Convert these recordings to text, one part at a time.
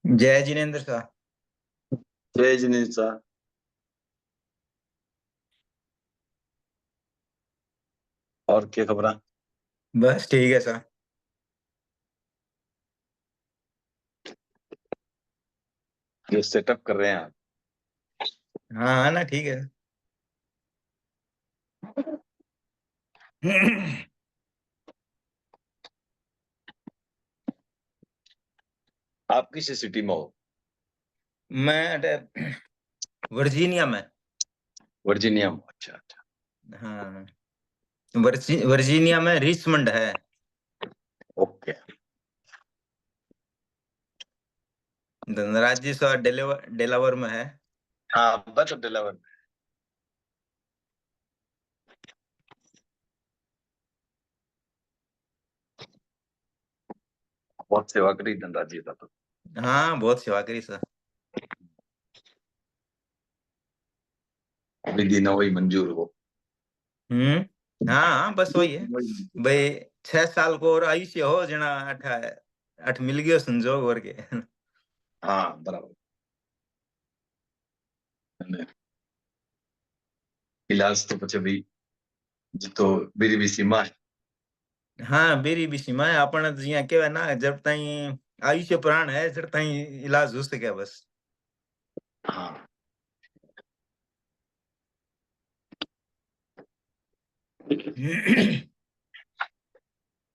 जय जिनेंद्र साहब। जय जिनेंद्र साहब। और क्या खबर? बस ठीक है सर। जो सेटअप कर रहे हैं आप? हाँ ना, ठीक है। आप किस सिटी में हो? मैं वर्जीनिया में। वर्जीनिया में? अच्छा अच्छा। हाँ, वर्जीनिया में रिचमंड है। ओके। धनराज जी सर डेलावर में है। हाँ, बस डिलीवर। बहुत सेवा करी धनराज जी का तो। हाँ, बहुत सेवा करी सर। विधि न हुई मंजूर हो। हाँ हाँ, बस वही है भाई। 6 साल को और आयुष्य हो जना अठ अठ मिल गयो संजोग और के। हाँ बराबर। અને इलाज तो પછી ભાઈ जितो बीरी भी सीमा है। हाँ, बेरी भी सीमा है। अपन जिया केवा ना, जब ताई आयुष्य प्राण है जब ताई इलाज हो सके बस। हाँ।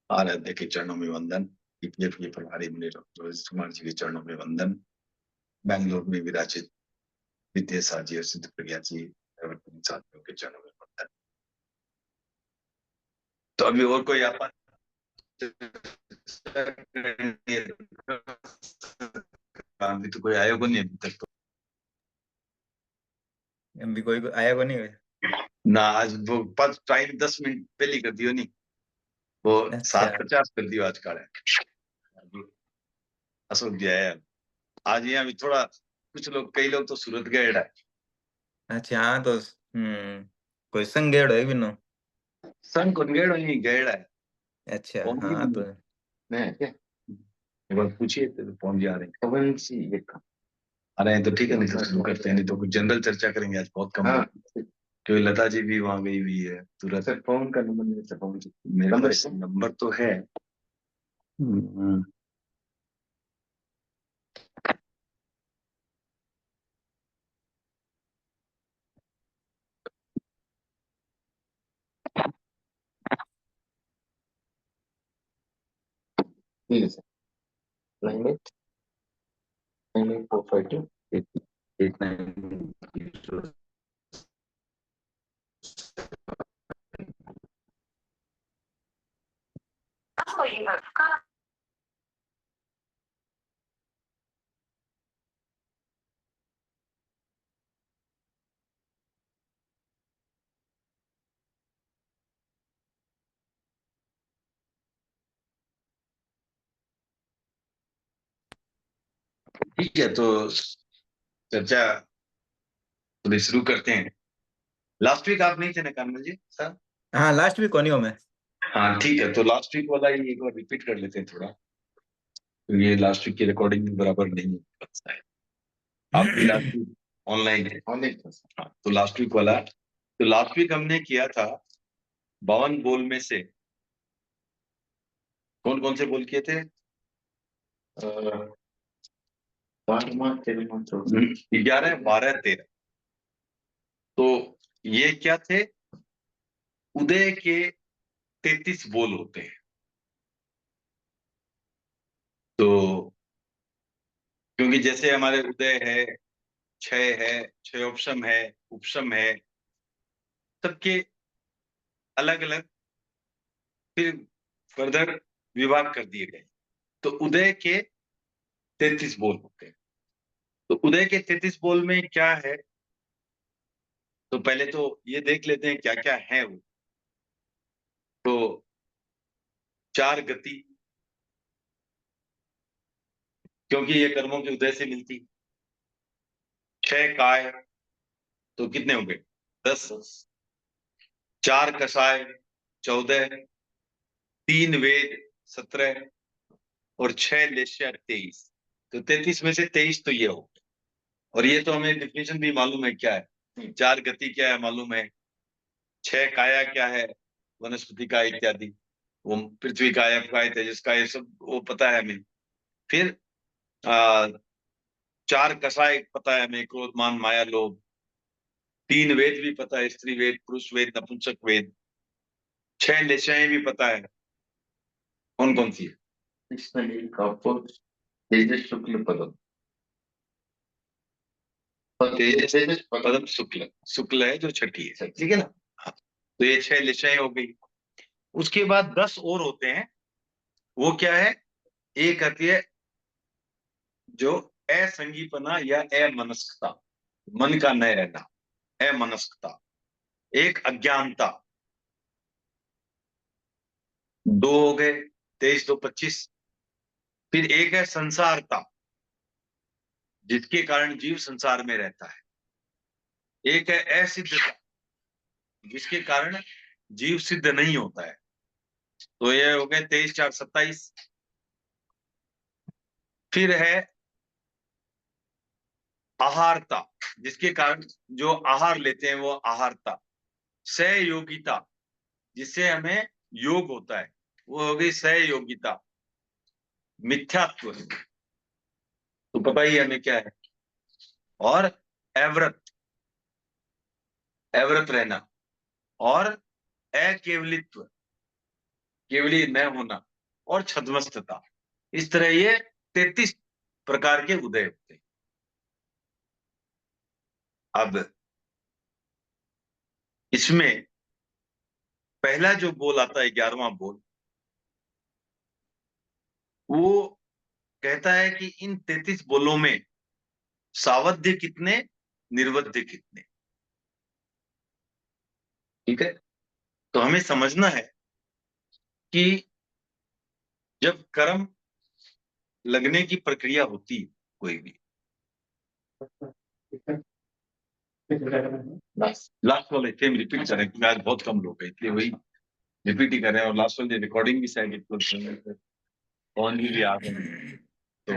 आराध्य के चरणों में वंदन। ईपीएफ के प्रभारी मुनि डॉक्टर रजत कुमार जी के चरणों में वंदन। बैंगलोर में विराजित विद्या साजी और सिद्ध प्रज्ञा जी साथियों के चरणों में वंदन। तो अभी और कोई आप अभी तो कोई आयोग नहीं अभी तक तो। अभी कोई आया को नहीं है। ना आज वो पाँच टाइम 10 मिनट पहले कर दियो नहीं। वो अच्छा 7:50 कर दियो आज का अशोक जी आया। आज यहाँ भी थोड़ा कुछ लोग, कई लोग तो सूरत गए है। अच्छा। हाँ तो कोई संगेड़ है भी नो। सन कुनगेड़ ही गए है। अच्छा कौन भी हाँ तो मैं क्या एक बार पूछिए तो पहुंच जा रहे हैं कौन सी ये काम। अरे तो ठीक है, नहीं तो शुरू करते हैं, नहीं तो कुछ जनरल चर्चा करेंगे आज बहुत कम। हाँ। क्योंकि लता जी भी वहां गई हुई है सूरत। सर फोन का नंबर मेरे से पहुंच मेरे पास नंबर तो है। ठीक है सर। 9898452889। ठीक है, तो चर्चा तो शुरू करते हैं। लास्ट वीक आप नहीं थे ना कानमल जी सर? हाँ, लास्ट वीक कोनी हो मैं। हाँ ठीक है, तो लास्ट वीक वाला ही एक बार रिपीट कर लेते हैं थोड़ा, क्योंकि ये लास्ट वीक की रिकॉर्डिंग बराबर नहीं लगता है। आपकी लास्ट वीक ऑनलाइन है? ऑनलाइन था सर। हाँ, तो लास्ट वीक वाला, तो लास्ट वीक हमने किया था 52 बोल में से कौन कौन से बोल किए थे? 11 12 13। तो ये क्या थे? उदय के 33 बोल होते हैं। तो क्योंकि जैसे हमारे उदय है, क्षय है, क्षयोपशम है, उपशम है, सबके अलग अलग फिर फर्दर विभाग कर दिए गए। तो उदय के 33 बोल होते हैं। तो उदय के 33 बोल में क्या है, तो पहले तो ये देख लेते हैं क्या क्या है वो। तो 4 गति, क्योंकि ये कर्मों के उदय से मिलती। 6 काय, तो कितने हो गए? 10। 4 कषाय, 14। 3 वेद, 17। और 6 लेश्या, 23। तो 33 में से 23 तो ये हो गए। और ये तो हमें डिफिनेशन भी मालूम है क्या है, 4 गति क्या है मालूम है, 6 काया क्या है, वनस्पति का इत्यादि, वो पृथ्वी काय, काय तेजस का, ये सब वो पता है हमें। फिर 4 कषाय पता है हमें, क्रोध मान माया लोभ। 3 वेद भी पता है, स्त्री वेद, पुरुष वेद, नपुंसक वेद। 6 निशाएं भी पता है, कौन कौन सी है? तेजस शुक्ल पदम, तेजस पदम शुक्ल, शुक्ल है जो छठी है, ठीक है ना। हाँ, तो ये 6 निशाएं हो गई। उसके बाद 10 और होते हैं। वो क्या है? एक आती है जो असंगीपना या अमनस्कता, मन का न रहना, अमनस्कता। एक अज्ञानता, 2 हो गए, 23 2 25। फिर एक है संसारता, जिसके कारण जीव संसार में रहता है। एक है असिद्धता, जिसके कारण जीव सिद्ध नहीं होता है। तो ये हो गए 23 4 27। फिर है आहारता, जिसके कारण जो आहार लेते हैं वो आहारता। सहयोगिता, जिससे हमें योग होता है, वो हो गई सहयोगिता। मिथ्यात्व, तो पता ही हमें क्या है। और अव्रत, अव्रत रहना। और अकेवलित्व, केवली न होना। और छद्मस्तता। इस तरह ये 33 प्रकार के उदय होते हैं। अब इसमें पहला जो बोल आता है, 11वां बोल, वो कहता है कि इन 33 बोलों में सावध्य कितने, निर्वध्य कितने। ठीक है। तो हमें समझना है कि जब कर्म लगने की प्रक्रिया होती है कोई भी, लास्ट वाले सेम रिपीट करें क्योंकि आज बहुत कम लोग हैं, इसलिए वही रिपीट ही कर रहे हैं। और लास्ट वाले रिकॉर्डिंग भी शायद फोन भी आ गए हैं। तो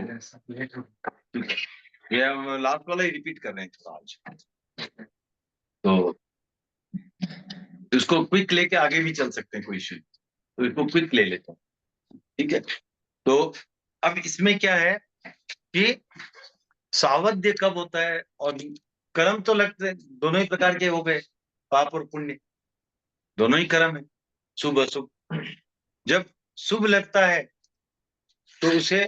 ये हम लास्ट वाला ही रिपीट कर रहे हैं थोड़ा आज। तो इसको क्विक लेके आगे भी चल सकते हैं, कोई इश्यू। तो इसको क्विक ले लेते हैं, ठीक है। तो अब इसमें क्या है कि सावध्य कब होता है, और कर्म तो लगते दोनों ही प्रकार के हो गए, पाप और पुण्य, दोनों ही कर्म है, शुभ अशुभ। जब शुभ लगता है तो उसे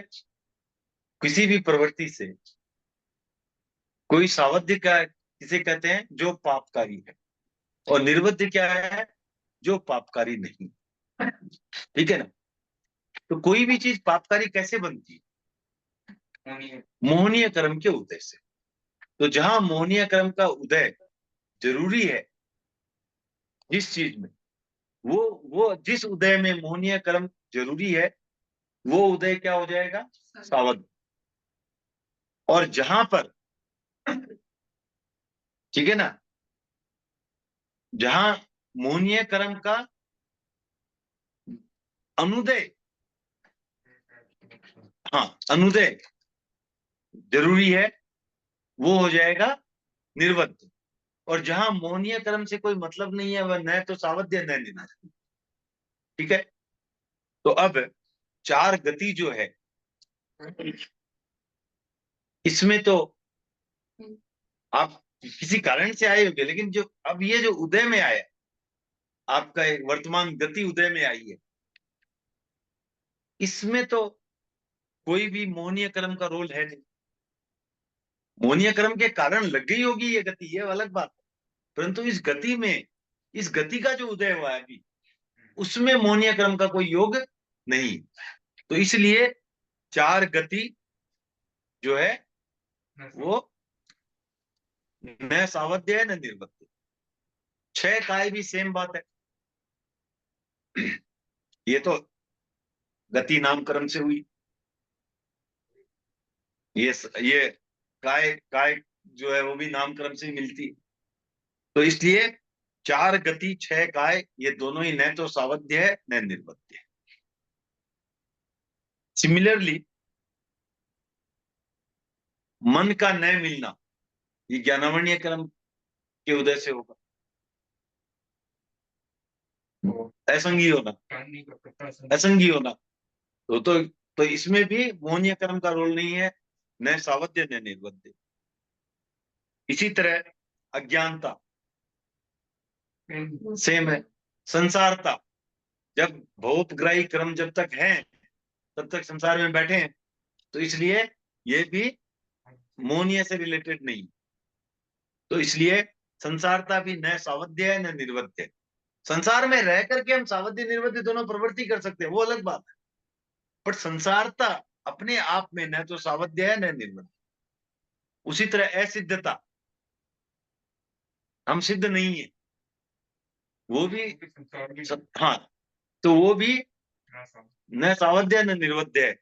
किसी भी प्रवृत्ति से कोई सावध्य का किसे कहते हैं, जो पापकारी है। और निर्वध्य क्या है, जो पापकारी नहीं। ठीक है ना। तो कोई भी चीज पापकारी कैसे बनती है, मोहनीय कर्म के उदय से। तो जहां मोहनीय कर्म का उदय जरूरी है जिस चीज में, वो जिस उदय में मोहनीय कर्म जरूरी है, वो उदय क्या हो जाएगा, सावध। और जहां पर, ठीक है ना, जहां मोहनीय कर्म का अनुदय, हाँ अनुदय जरूरी है, वो हो जाएगा निर्वध्य। और जहां मोहनीय कर्म से कोई मतलब नहीं है, वह न तो सावध्य न निवध्य। ठीक है। तो अब 4 गति जो है, इसमें तो आप किसी कारण से आए होंगे, लेकिन जो अब ये जो उदय में आया, आपका एक वर्तमान गति उदय में आई है, इसमें तो कोई भी मोहनीय कर्म का रोल है नहीं। मोहनीय कर्म के कारण लग गई होगी ये गति, ये अलग बात है। परंतु इस गति में, इस गति का जो उदय हुआ है अभी, उसमें मोहनीय कर्म का कोई योग नहीं। तो इसलिए 4 गति जो है वो न सावध्य है न निर्वध्य। 6 काय भी सेम बात है। ये तो गति नाम कर्म से हुई। ये काय, काय जो है वो भी नामकरण से मिलती है। तो इसलिए 4 गति 6 काय, ये दोनों ही न तो सावध्य है न निर्वध्य है। सिमिलरली मन का न मिलना, ये ज्ञानावरणीय कर्म के उदय से होगा। असंगी होना, असंगी होना, तो इसमें भी मोहनीय कर्म का रोल नहीं है, न सावध्य न निर्वध्य। इसी तरह अज्ञानता सेम है। संसारता, जब भौतग्राही कर्म जब तक है तब तक संसार में बैठे हैं, तो इसलिए ये भी मोहनीय से रिलेटेड नहीं। तो इसलिए संसारता भी न सावध्य है न निर्वध्य है। संसार में रह करके हम सावध्य निर्वध्य दोनों प्रवृत्ति कर सकते हैं, वो अलग बात है, पर संसारता अपने आप में न तो सावध्य है न निर्वध्य। उसी तरह असिद्धता, हम सिद्ध नहीं है, वो भी हाँ, तो वो भी न सावध्य न निर्वध्य है।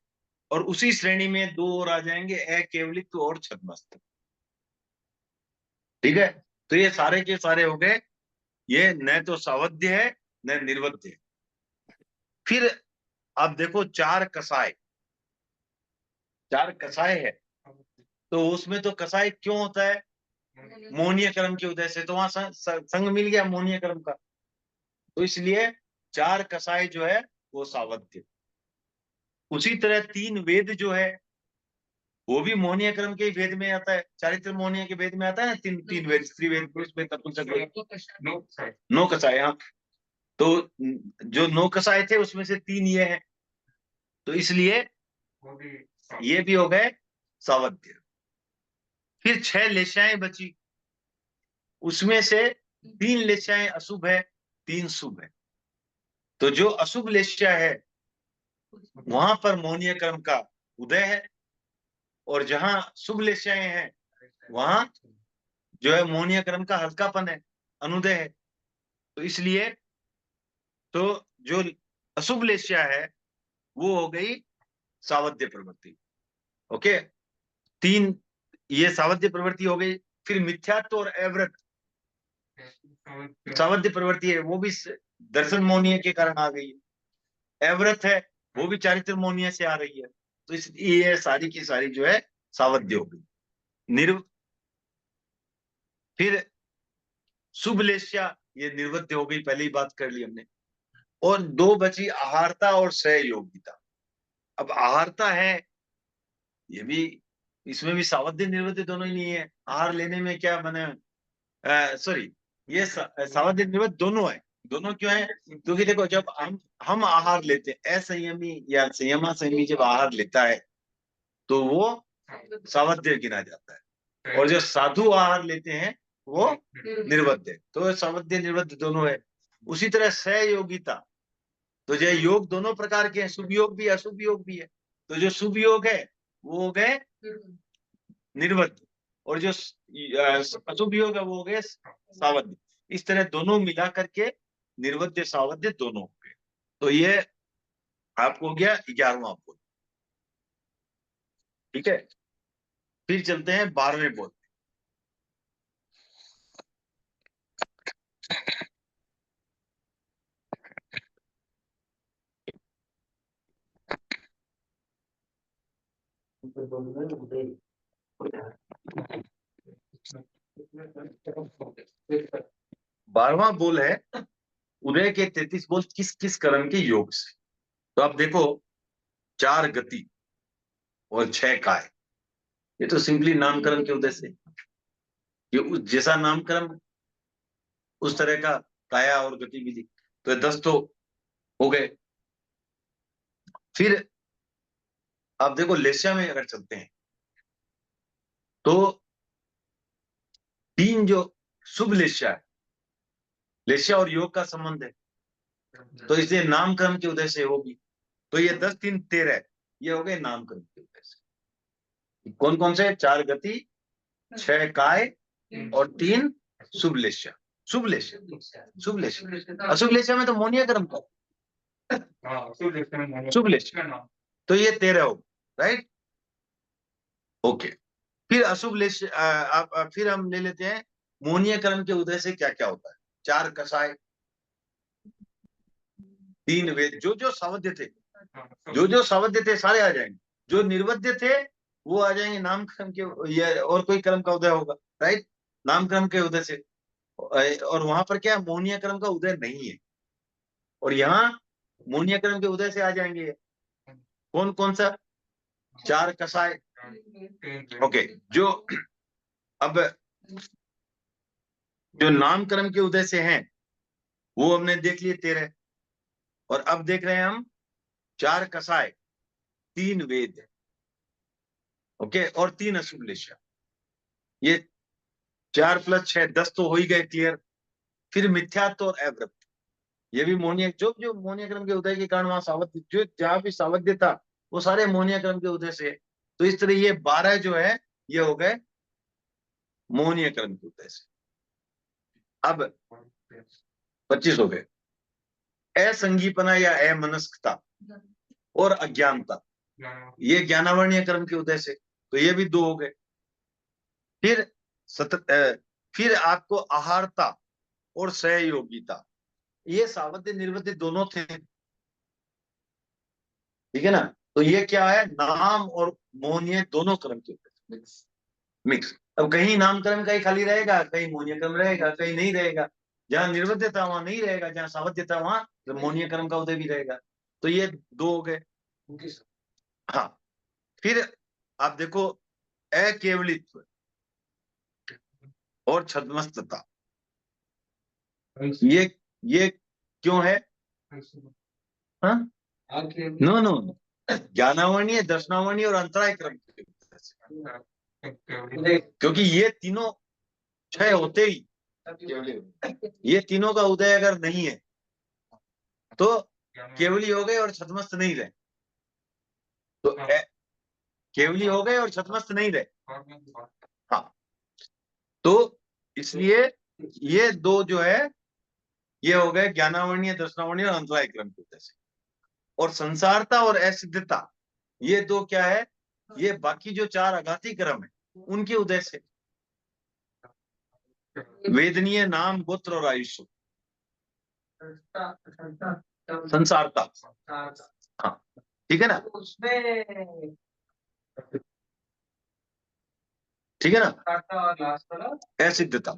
और उसी श्रेणी में दो और आ जाएंगे, अकेवलित्व और छद्मस्त। ठीक है, तो ये सारे के सारे हो गए, ये न तो सावध्य है न निर्वध्य है। फिर आप देखो चार कसाय, चार कसाय है, तो उसमें तो कसाय क्यों होता है? मोहनीय कर्म के उदय से, तो वहां संग मिल गया मोहनीय कर्म का, तो इसलिए चार कसाय जो है वो सावध्य। उसी तरह तीन वेद जो है वो भी मोहनीय कर्म के भेद में आता है, चारित्र मोहनीय के भेद में आता है ना। तीन तीन वेद, स्त्री वेद, पुरुष वेद, नपुंसक, नौ कसाय। हाँ, तो जो नौ कसाय थे उसमें से तीन ये हैं, तो इसलिए ये भी हो गए सावध्य। फिर 6 लेशाएं बची, उसमें से 3 लेशाएं अशुभ है, 3 शुभ है। तो जो अशुभ लेशा है वहां पर मोहनीय कर्म का उदय है, और जहां शुभ लेशाएं हैं वहां जो है मोहनीय कर्म का हल्कापन है, अनुदय है। तो इसलिए तो जो अशुभ लेशा है वो हो गई सावध्य प्रवृत्ति। ओके, 3 ये सावध्य प्रवृत्ति हो गई। फिर मिथ्यात्व और अव्रत सावध्य प्रवृत्ति है, वो भी दर्शन मोहनीय के कारण आ गई है। अव्रत है वो भी चारित्र मोहनीय से आ रही है, तो ये सारी की सारी जो है सावध्य हो गई। फिर शुभ लेस्या, ये निर्वध्य हो गई, पहले ही बात कर ली हमने। और दो बची आहारता और सहयोगिता। अब आहारता है, ये भी, इसमें भी सावध्य निर्वध्य दोनों ही नहीं है। आहार लेने में क्या माने, सॉरी, ये सावध्य निर्वध्य दोनों है। दोनों क्यों है? क्योंकि देखो, जब हम आहार लेते हैं, असंयमी या संयमा संयमी जब आहार लेता है तो वो सावध्य गिना जाता है, और जो साधु आहार लेते हैं वो निर्वध्य। तो सावध्य निर्वध्य दोनों है। उसी तरह सहयोगिता, तो जो योग दोनों प्रकार के हैं, शुभ योग भी अशुभ योग भी है। तो जो शुभ योग है वो हो गए निर्वध्य, और जो अशुभ योग है वो हो गए सावध्य। इस तरह दोनों मिला करके निर्वध्य सावध्य दोनों हो गए। तो ये आपको हो गया 11वां बोध। ठीक है, फिर चलते हैं 12वें बोध। बारहवां बोल है उदय के 33 बोल किस किस कर्म के योग से। तो आप देखो, 4 गति और 6 काय, ये तो सिंपली नामकरण के उदय से, ये जैसा नामकरण उस तरह का काया और गतिविधि, तो 10 तो हो गए। फिर आप देखो लेस्या में अगर चलते हैं तो 3 जो शुभ लेस्या है, लेस्या और योग का संबंध है, तो इसलिए नामकरण के उदय से होगी। तो ये 10 3 13 ये हो गए नामकरण के उदय से। कौन कौन से? 4 गति, 6 काय और 3 शुभ लेस्या। शुभ लेस्या, शुभ लेस्या, अशुभ लेस्या में तो मोहनीय कर्म का, शुभ लेस्या, तो ये 13 हो, राइट। ओके, फिर अशुभ लेस्या, फिर हम ले लेते हैं मोहनीय कर्म के उदय से क्या क्या होता है। 4 कसाय, 3 वेद, जो जो सावध्य थे, जो जो सावध्य थे सारे आ जाएंगे। जो निर्वध्य थे वो आ जाएंगे नामक्रम के, ये और कोई क्रम का उदय होगा, राइट, नामक्रम के उदय से। और वहां पर क्या मोहनीय क्रम का उदय नहीं है, और यहाँ मोहनीय क्रम के उदय से आ जाएंगे कौन कौन सा, चार कसाय। ओके, जो अब जो नामक्रम के उदय से हैं वो हमने देख लिए 13, और अब देख रहे हैं हम चार कसाय, 3 वेद, ओके, और 3 अशुभ लेशा। ये 4 + 6 10 तो हो ही गए क्लियर। फिर मिथ्यात्व और अवृत्त, ये भी मोहनीय, जो जो मोहनीय क्रम के उदय के कारण वहां सावध्य, जो जहां भी सावध्य था वो सारे मोहनीय क्रम के उदय से। तो इस तरह ये 12 जो है ये हो गए मोहनीय क्रम के उदय से। अब 25 हो गए, असंगीपना या अमनस्कता और अज्ञानता, ये ज्ञानावर्णीय क्रम के उदय से, तो ये भी 2 हो गए। फिर फिर आपको आहारता और सहयोगिता, ये सावध्य निर्वध्य दोनों थे, ठीक है ना। तो ये क्या है, नाम और मोहनीय दोनों क्रम के उदय, मिक्स। अब कहीं नामकरण का ही खाली रहेगा, कहीं मोहनीय क्रम रहेगा, कहीं नहीं रहेगा। जहां निर्वध्यता वहां नहीं रहेगा, जहां सावध्यता वहां मोहनीय क्रम का उदय भी रहेगा। तो ये 2 हो गए। हाँ, फिर आप देखो अकेवलित्व और छद्मस्तता, ये क्यों है? हाँ, नो नो, ज्ञानावर्णीय, दर्शनावर्णीय और अंतराय क्रम के उदय से। क्योंकि ये तीनों क्षय होते ही, ये तीनों का उदय अगर नहीं है तो केवली हो गए और छद्मस्त नहीं रहे, तो केवली हो गए और छद्मस्त नहीं रहे। हाँ, तो इसलिए ये 2 जो है ये हो गए ज्ञानावर्णीय, दर्शनावर्णीय और अंतराय क्रम के उदय से। और संसारता और असिद्धता, ये 2 क्या है, ये बाकी जो 4 आघाती क्रम है उनके उदय से। वेदनीय, नाम, गोत्र और आयुष्य, संसारता, हाँ, ठीक है ना, ठीक है ना, असिद्धता,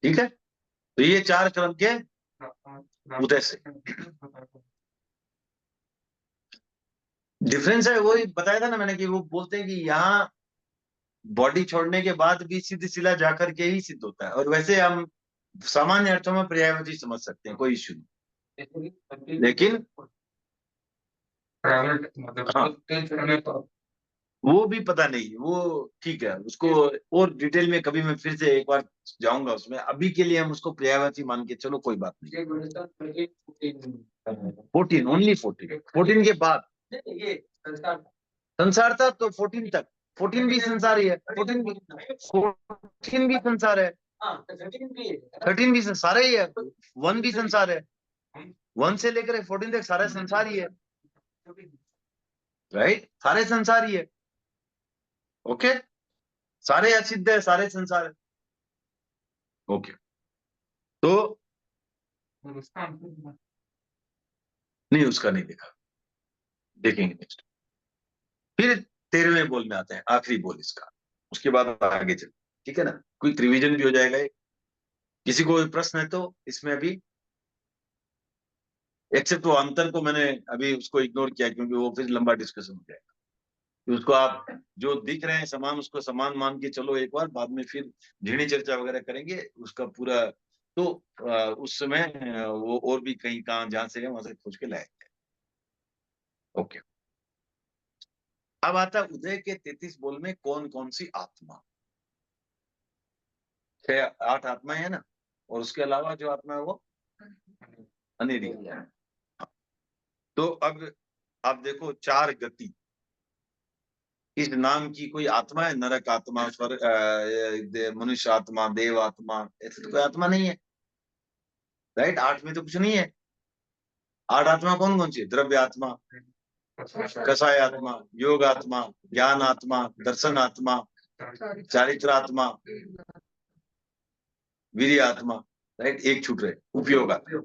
ठीक है। तो ये 4 क्रम के उदय से डिफरेंस है, वही बताया था ना मैंने कि वो बोलते हैं कि यहाँ बॉडी छोड़ने के बाद भी सिद्ध शिला जाकर के ही सिद्ध होता है, और वैसे हम सामान्य अर्थों में पर्यायवाची समझ सकते हैं, कोई इश्यू नहीं। लेकिन हाँ, वो भी पता नहीं, वो ठीक है, उसको और डिटेल में कभी मैं फिर से एक बार जाऊंगा उसमें। अभी के लिए हम उसको पर्यायवाची मान के चलो, कोई बात नहीं। 14, ओनली 14 के बाद संसार था तो 14 तक, 14 भी संसार ही है, 14 भी संसार है, 13 भी संसार ही है, 1 भी संसार है, 1 से लेकर 14 तक सारा संसार ही है, राइट, सारे संसार ही है, ओके, सारे असिद्ध है, सारे संसार है, ओके। तो नहीं, उसका नहीं देखा, देखेंगे नेक्स्ट। फिर 13वें बोल में आते हैं, आखिरी बोल इसका, उसके बाद आगे चल, ठीक है ना, क्विक रिवीजन भी हो जाएगा। किसी को प्रश्न है तो इसमें अभी, एक्सेप्ट वो अंतर को मैंने अभी उसको इग्नोर किया क्योंकि वो फिर लंबा डिस्कशन हो जाएगा। तो उसको आप जो दिख रहे हैं समान, उसको समान मान के चलो एक बार, बाद में फिर झिड़ी चर्चा वगैरह करेंगे उसका पूरा। तो उस समय वो और भी कहीं कहाँ जहां से है वहां से खोज के लाएंगे, ओके। अब आता उदय के 33 बोल में कौन कौन सी आत्मा, 6-8 आत्माएं है ना, और उसके अलावा जो आत्मा है वो अनेरी है। तो अब आप देखो 4 गति, इस नाम की कोई आत्मा है? नरक आत्मा, स्वर्ग, मनुष्य आत्मा, देव आत्मा, ऐसे तो कोई आत्मा नहीं है, राइट। 8 में तो कुछ नहीं है। 8 आत्मा कौन कौन सी है? द्रव्य आत्मा, कसाय आत्मा, योग आत्मा, ज्ञान आत्मा, दर्शन आत्मा, चारित्र आत्मा, वीर्य आत्मा, राइट। एक छूट रहे, उपयोग आत्मा,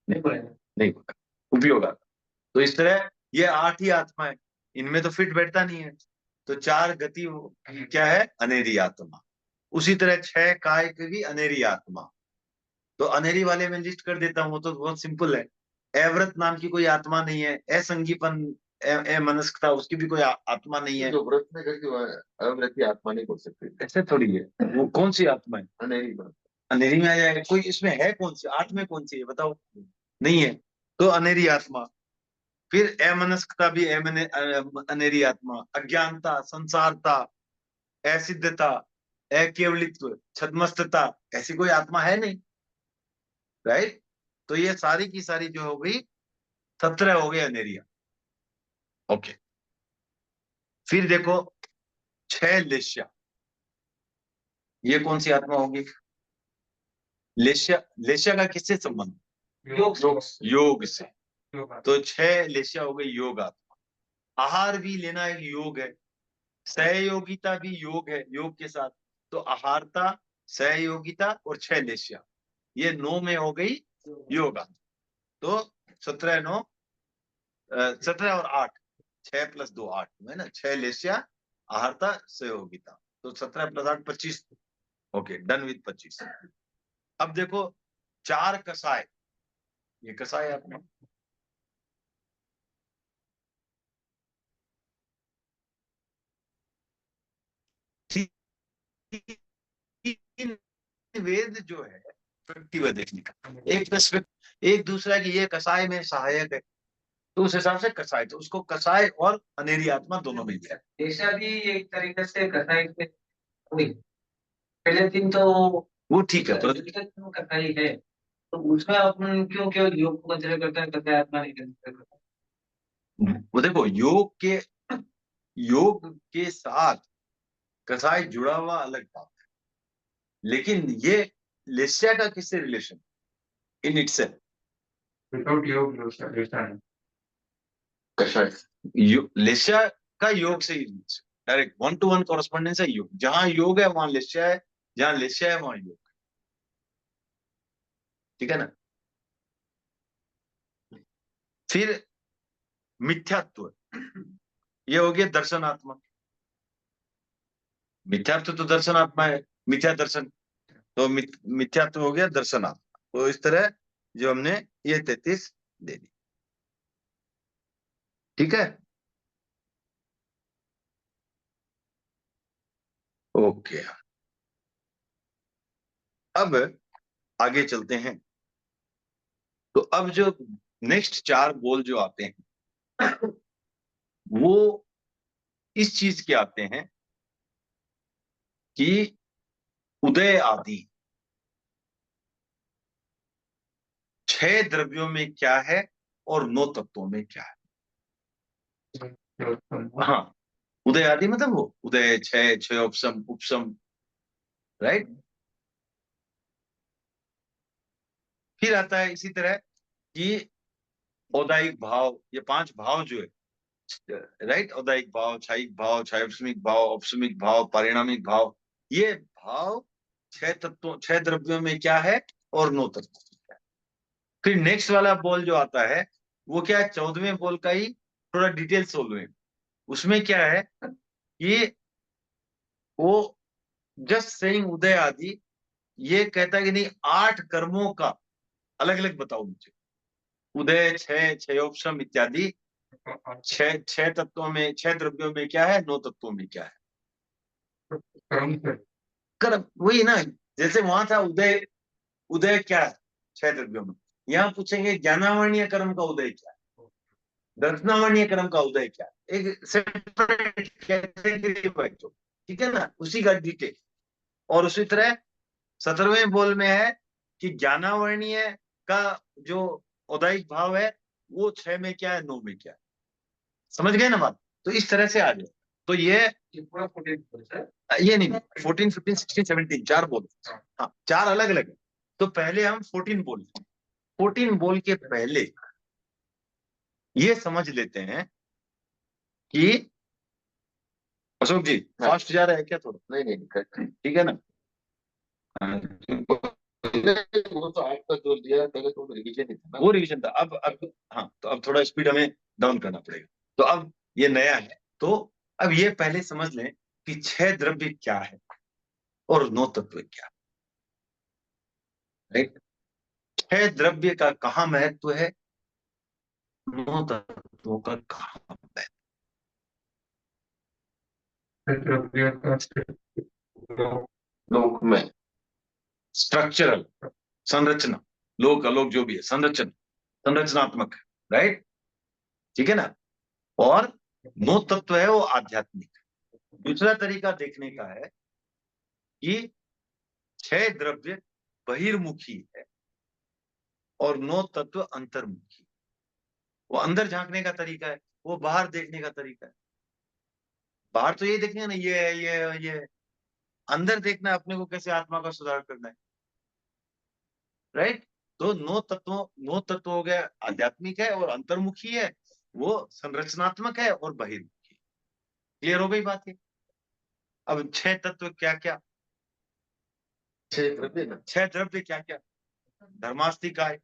नहीं, नहीं, उपयोग आत्मा। तो इस तरह ये 8 ही आत्मा है, इनमें तो फिट बैठता नहीं है। तो 4 गति क्या है, अनेरी आत्मा। उसी तरह 6 काय की भी अनेरी आत्मा। तो अनेरी वाले में लिस्ट कर देता हूं, वो तो बहुत सिंपल है। एव्रत नाम की कोई आत्मा नहीं है। असंगीपन, मनस्कता, उसकी भी कोई आत्मा नहीं है। जो व्रत में करके अव्रत की आत्मा नहीं बोल सकते। ऐसे थोड़ी है, वो कौन सी आत्मा है? अनेरी बात। अनेरी में आ जाएगा। कोई इसमें है कौन सी आठ में, कौन सी है बताओ? नहीं है। तो अनेरी आत्मा। फिर अमनस्कता भी अनेरी आत्मा। अज्ञानता, संसारता, असिद्धता, अकेवलित्व, छद्मस्तता, ऐसी कोई आत्मा है नहीं। राइट। तो ये सारी की सारी जो हो गई 17 हो गए अनेरिया। ओके। फिर देखो 6 लेश्या। ये कौन सी आत्मा होगी? लेश्या। लेश्या का किससे संबंध? योग से। तो 6 लेश्या हो गई योग आत्मा। आहार भी लेना एक योग है। सहयोगिता भी योग है योग के साथ। तो आहारता, सहयोगिता और 6 लेश्या, ये 9 में हो गई योगा। तो 17 9 17 और 8, 6 + 2 8 है ना। 6 लेश्या, आहारता, सहयोगिता। तो 17 + 8 25। Okay, done with 25। अब देखो 4 कसाय। ये कसाय आपने तीन वेद जो है व्यक्तिगत देखने का, एक दूसरा की ये कसाय में सहायक है, तो उस हिसाब से कसाय, तो उसको कसाय और अनेरी आत्मा दोनों मिल जाए। ऐसा भी एक तरीके से कसाई से हुई। पहले दिन तो वो ठीक है। कसाई है, तो उसमें अपन क्यों क्यों योग को कंसिडर करते हैं, कसाई आत्मा नहीं कंसिडर करते? वो देखो योग के साथ कसाय जुड़ा हुआ अलग बात है, लेकिन ये लेस्या का किससे रिलेशन इन इटसेल्फ? विदाउट योग लेसा है। कषाय। लेस्या का योग से ही डायरेक्ट 1-to-1 कॉरेस्पॉन्डेंस है। योग जहां योग है वहां लेस्या है, जहां लेस्या है वहां योग है। ठीक है ना। फिर मिथ्यात्व, ये हो गया दर्शनात्मा। मिथ्यात्व तो दर्शनात्मा है, मिथ्या दर्शन। तो मिथ्यात्व हो गया दर्शनात्मा। तो इस तरह जो हमने ये 33 दे दी। ठीक है। ओके, अब आगे चलते हैं। तो अब जो नेक्स्ट 4 बोल जो आते हैं वो इस चीज के आते हैं कि उदय आदि 6 द्रव्यों में क्या है और 9 तत्वों में क्या है। हाँ, उदय आदि मतलब वो उदय 6 उपसम उपसम। राइट। फिर आता है इसी तरह कि औदायिक भाव, ये 5 भाव जो है। राइट। औदायिक भाव, छायिक भाव, छायोपसमिक भाव, औपसमिक भाव, पारिणामिक भाव। ये भाव 6 तत्वों 6 द्रव्यों में क्या है और 9 तत्वों में क्या है। फिर नेक्स्ट वाला बोल जो आता है वो क्या है, 14वें बोल का ही थोड़ा डिटेल 16वें। उसमें क्या है कि वो जस्ट सेइंग उदय आदि ये कहता है कि नहीं 8 कर्मों का अलग अलग बताओ मुझे। उदय 6 छयोपशम इत्यादि 6 तत्वों में 6 द्रव्यों में क्या है, 9 तत्वों में क्या है। कर्म वही ना, जैसे वहां था उदय, उदय क्या है 6 द्रव्यों में। यहाँ पूछेंगे ज्ञानावर्णीय कर्म का उदय क्या है, दर्शनावर्णीय कर्म का उदय क्या है। एक सेपरेट कैटेगरी बच्चों। ठीक है ना, उसी का डिटेल। और उसी तरह 17वें बोल में है कि ज्ञानावर्णीय का जो औदायिक भाव है वो 6 में क्या है, 9 में क्या है। समझ गए ना बात। तो इस तरह से आ जाए। तो ये पूरा 14 ये नहीं 14 15 16 17 4 बोल। हाँ, 4 अलग अलग है। तो पहले हम 14 बोल, 14 बोल के पहले ये समझ लेते हैं कि अशोक जी फास्ट जा रहा है क्या थोड़ा? नहीं नहीं, ठीक है ना। वो तो आपका जो दिया पहले तो रिवीजन ही था ना। वो रिवीजन था। अब हाँ, तो अब थोड़ा स्पीड हमें डाउन करना पड़ेगा। तो अब ये नया है। तो अब ये पहले समझ लें कि 6 द्रव्य क्या है और 9 तत्व क्या है, राइट। 6 द्रव्य का कहाँ महत्व है, 9 तत्वों का कहाँ महत्व। लोक में स्ट्रक्चरल, संरचना, लोक अलोक जो भी है, संरचना, संरचनात्मक है, राइट, ठीक है ना। और 9 तत्व है वो आध्यात्मिक। दूसरा तरीका देखने का है कि 6 द्रव्य बहिर्मुखी है और 9 तत्व अंतर्मुखी। वो अंदर झांकने का तरीका है, वो बाहर देखने का तरीका है। बाहर तो ये देखने ना, ये है, ये है, ये है। अंदर देखना अपने को कैसे आत्मा का सुधार करना है, राइट। तो 9 तत्व हो गया, आध्यात्मिक है और अंतर्मुखी है, वो संरचनात्मक है और बहिर्मुखी। क्लियर हो गई बात है। अब 6 तत्व क्या क्या, 6 द्रव्य ना 6 द्रव्य क्या क्या, धर्मास्तिकाय,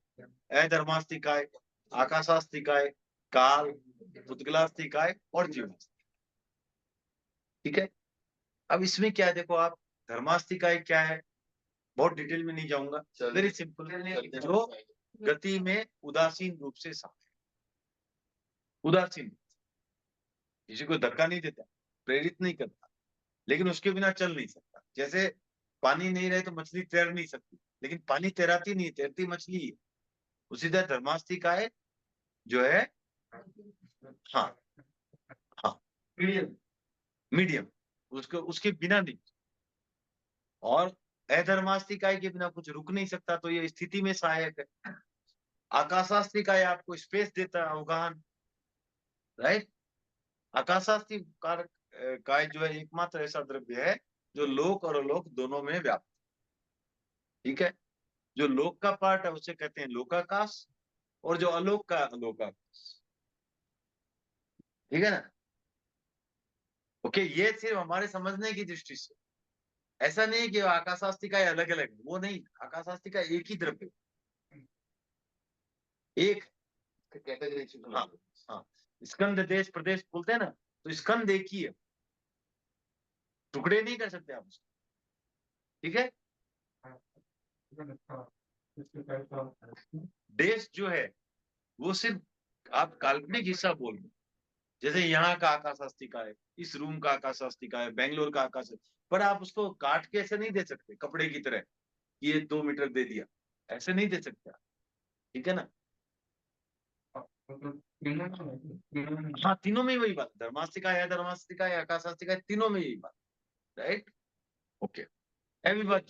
अधर्मास्तिकाय, आकाशास्तिकाय, काल, पुद्गलास्तिकाय और जीवास्तिकाय, ठीक है। अब इसमें क्या है, देखो आप, धर्मास्तिकाय क्या है, बहुत डिटेल में नहीं जाऊंगा, वेरी सिंपल, जो गति में उदासीन रूप से साथ है, उदासीन, किसी को धक्का नहीं देता, प्रेरित नहीं करता, लेकिन उसके बिना चल नहीं सकता। जैसे पानी नहीं रहे तो मछली तैर नहीं सकती, लेकिन पानी तैराती नहीं, तैरती मछली है। उसी तरह धर्मास्तिकाय जो है, हाँ हाँ, मीडियम, उसको उसके बिना नहीं। और अधर्मास्तिकाय के बिना कुछ रुक नहीं सकता, तो ये स्थिति में सहायक है। आकाशास्तिकाय आपको स्पेस देता है, अवगाहन, राइट। आकाशास्ति काय जो है एकमात्र ऐसा द्रव्य है जो लोक और अलोक दोनों में व्याप्त, ठीक है। जो लोक का पार्ट है उसे कहते हैं लोकाकाश, और जो अलोक का अलोकाकाश, ठीक है ना। ओके, ये सिर्फ हमारे समझने की दृष्टि से, ऐसा नहीं कि आकाशास्तिकाय अलग अलग है, वो नहीं, आकाशास्तिकाय एक ही द्रव्य, एक, कैटेगरी हाँ हाँ, स्कंद देश प्रदेश बोलते हैं ना, तो स्कंद एक ही है, टुकड़े नहीं कर सकते आप उसको, ठीक है। देश जो है वो सिर्फ आप काल्पनिक हिस्सा बोल रहे, जैसे यहाँ का आकाशास्तिकाय, इस रूम का आकाशास्तिकाय, बेंगलोर का आकाश, पर आप उसको काट के ऐसे नहीं दे सकते कपड़े की तरह, ये 2 मीटर दे दिया, ऐसे नहीं दे सकते, ठीक है ना। हाँ, तीनों में वही बात, धर्मास्तिकाय है, धर्मास्तिकाय, आकाशास्तिकाय, तीनों में यही बात, राइट। ओके, एवरी बात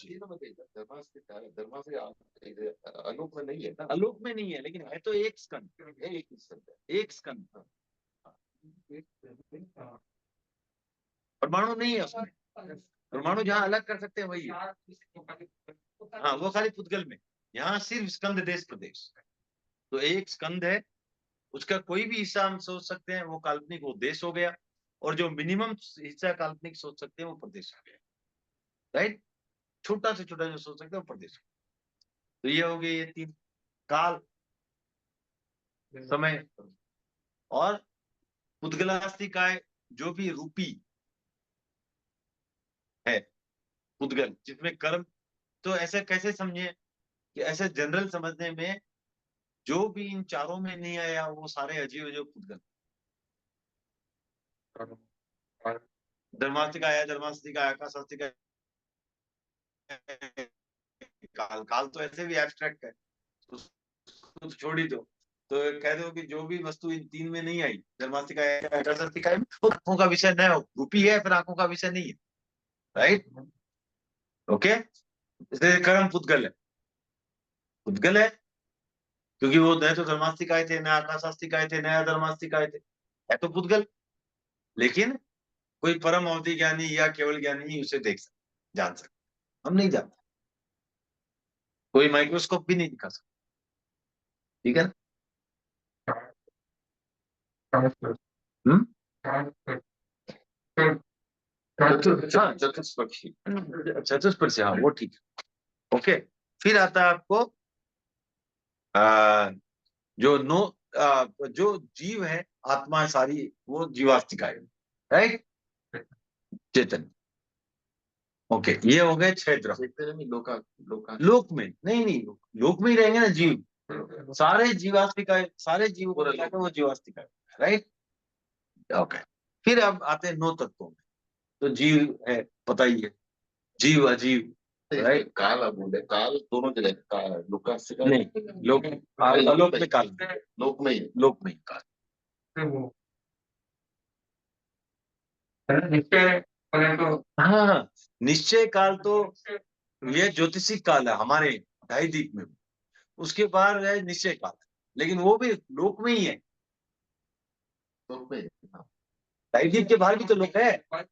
धर्मा से अलोक में नहीं है ना, आलोक में नहीं है, लेकिन है तो एक स्कंद, एक ही शब्द है। एक स्कंद, परमाणु नहीं है उसमें, परमाणु जहाँ अलग कर सकते हैं वही है, हाँ, वो खाली पुद्गल में, यहाँ सिर्फ स्कंद देश प्रदेश। तो एक स्कंद है, उसका कोई भी हिस्सा हम सोच सकते हैं, वो काल्पनिक, वो देश हो गया, और जो मिनिमम हिस्सा काल्पनिक सोच सकते हैं वो प्रदेश हो गया, राइट। छोटा से छोटा जो सोच सकते हैं वो प्रदेश। तो ये हो गए ये 3, काल, समय, और पुद्गलास्तिकाय जो भी रूपी है, पुद्गल जिसमें कर्म, तो ऐसे कैसे समझे कि ऐसे जनरल समझने में, जो भी इन चारों में नहीं आया वो सारे अजीब अजीब पुद्गल, धर्मास्तिकाय, धर्मास्तिकाय, आकाशास्तिकाय, काल, काल तो ऐसे भी एब्स्ट्रैक्ट है, उसको तो छोड़ ही दो। तो कह दो कि जो भी वस्तु इन 3 में नहीं आई, धर्मास्तिकाय, आकाशास्तिकाय में, वो आंखों का विषय न हो, रूपी है फिर आंखों का विषय नहीं है, राइट। ओके, इसलिए कर्म पुद्गल है, पुद्गल है, क्योंकि वो न तो धर्मास्तिकाय थे, न आकाशास्तिकाय थे, न अधर्मास्तिकाय थे, है तो पुद्गल। लेकिन कोई परम अवधि ज्ञानी या केवल ज्ञानी ही उसे देख सकते, जान सकते, हम नहीं जानते, कोई माइक्रोस्कोप भी नहीं दिखा सकता, ठीक है ना। हम्म, चतुष्पक्षी चतुष्पद, हाँ वो ठीक है। ओके, फिर आता है आपको जो 9 जो जीव है, आत्मा सारी वो जीवास्तिका है, राइट, चेतन। ओके, ये हो गए 6 द्रव्य। चैतन्य में लोका लोका लोक में नहीं, लोक में ही रहेंगे ना जीव, सारे जीवास्तिका, सारे जीव को मिला के वो जीवास्तिका है, राइट। ओके, फिर अब आते हैं 9 तत्वों में। तो जीव है, पता ही है, जीव अजीव, राइट। काल आप बोले, काल दोनों जगह काल लोका से नहीं, लोक अलोक में काल, लोक में ही लोक में ही काल। हाँ, निश्चय काल तो ये ज्योतिषिक काल है हमारे ढाई दीप में, उसके बाद है निश्चय काल, लेकिन वो भी लोक में ही है। लोक में ही। ढाई दीप के बाहर भी तो लोक है। हाँ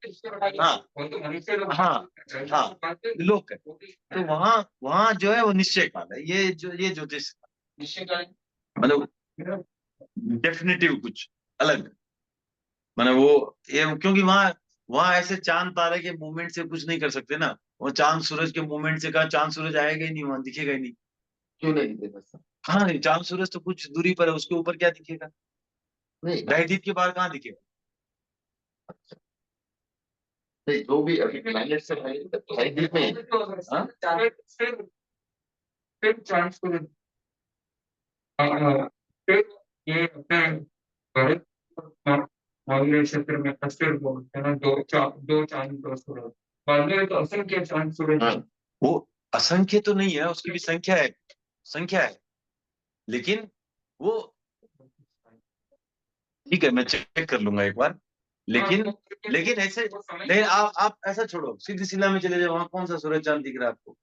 हाँ हाँ, लोक है। तो वहाँ जो है वो निश्चय काल है, ये ज्योतिष मतलब डेफिनेटिव कुछ अलग, मतलब वो ये, क्योंकि वहाँ ऐसे चांद तारे के मूवमेंट से कुछ नहीं कर सकते ना, वो चांद सूरज के मूवमेंट से कहा चांद सूरज आएगा ही नहीं, वहां दिखेगा ही नहीं। क्यों नहीं दिखेगा सर? हाँ नहीं, चांद सूरज तो कुछ दूरी पर है, उसके ऊपर क्या दिखेगा, नहीं ढाईदीप के बाहर कहाँ दिखेगा। नहीं, जो भी अभी प्लैनेट से ढाईदीप में ये अपने भारत और क्षेत्र में अस्थिर बोलते हैं ना, दो चांद क्रॉस हो रहा है। बाद में तो असंख्य चांद सूरज है। वो असंख्य तो नहीं है, उसकी भी संख्या है, लेकिन वो ठीक है, मैं चेक कर लूंगा एक बार, लेकिन ऐसे नहीं, आप ऐसा छोड़ो, सीधी शिला में चले जाओ, वहां कौन सा सूरज चांद दिख रहा है आपको।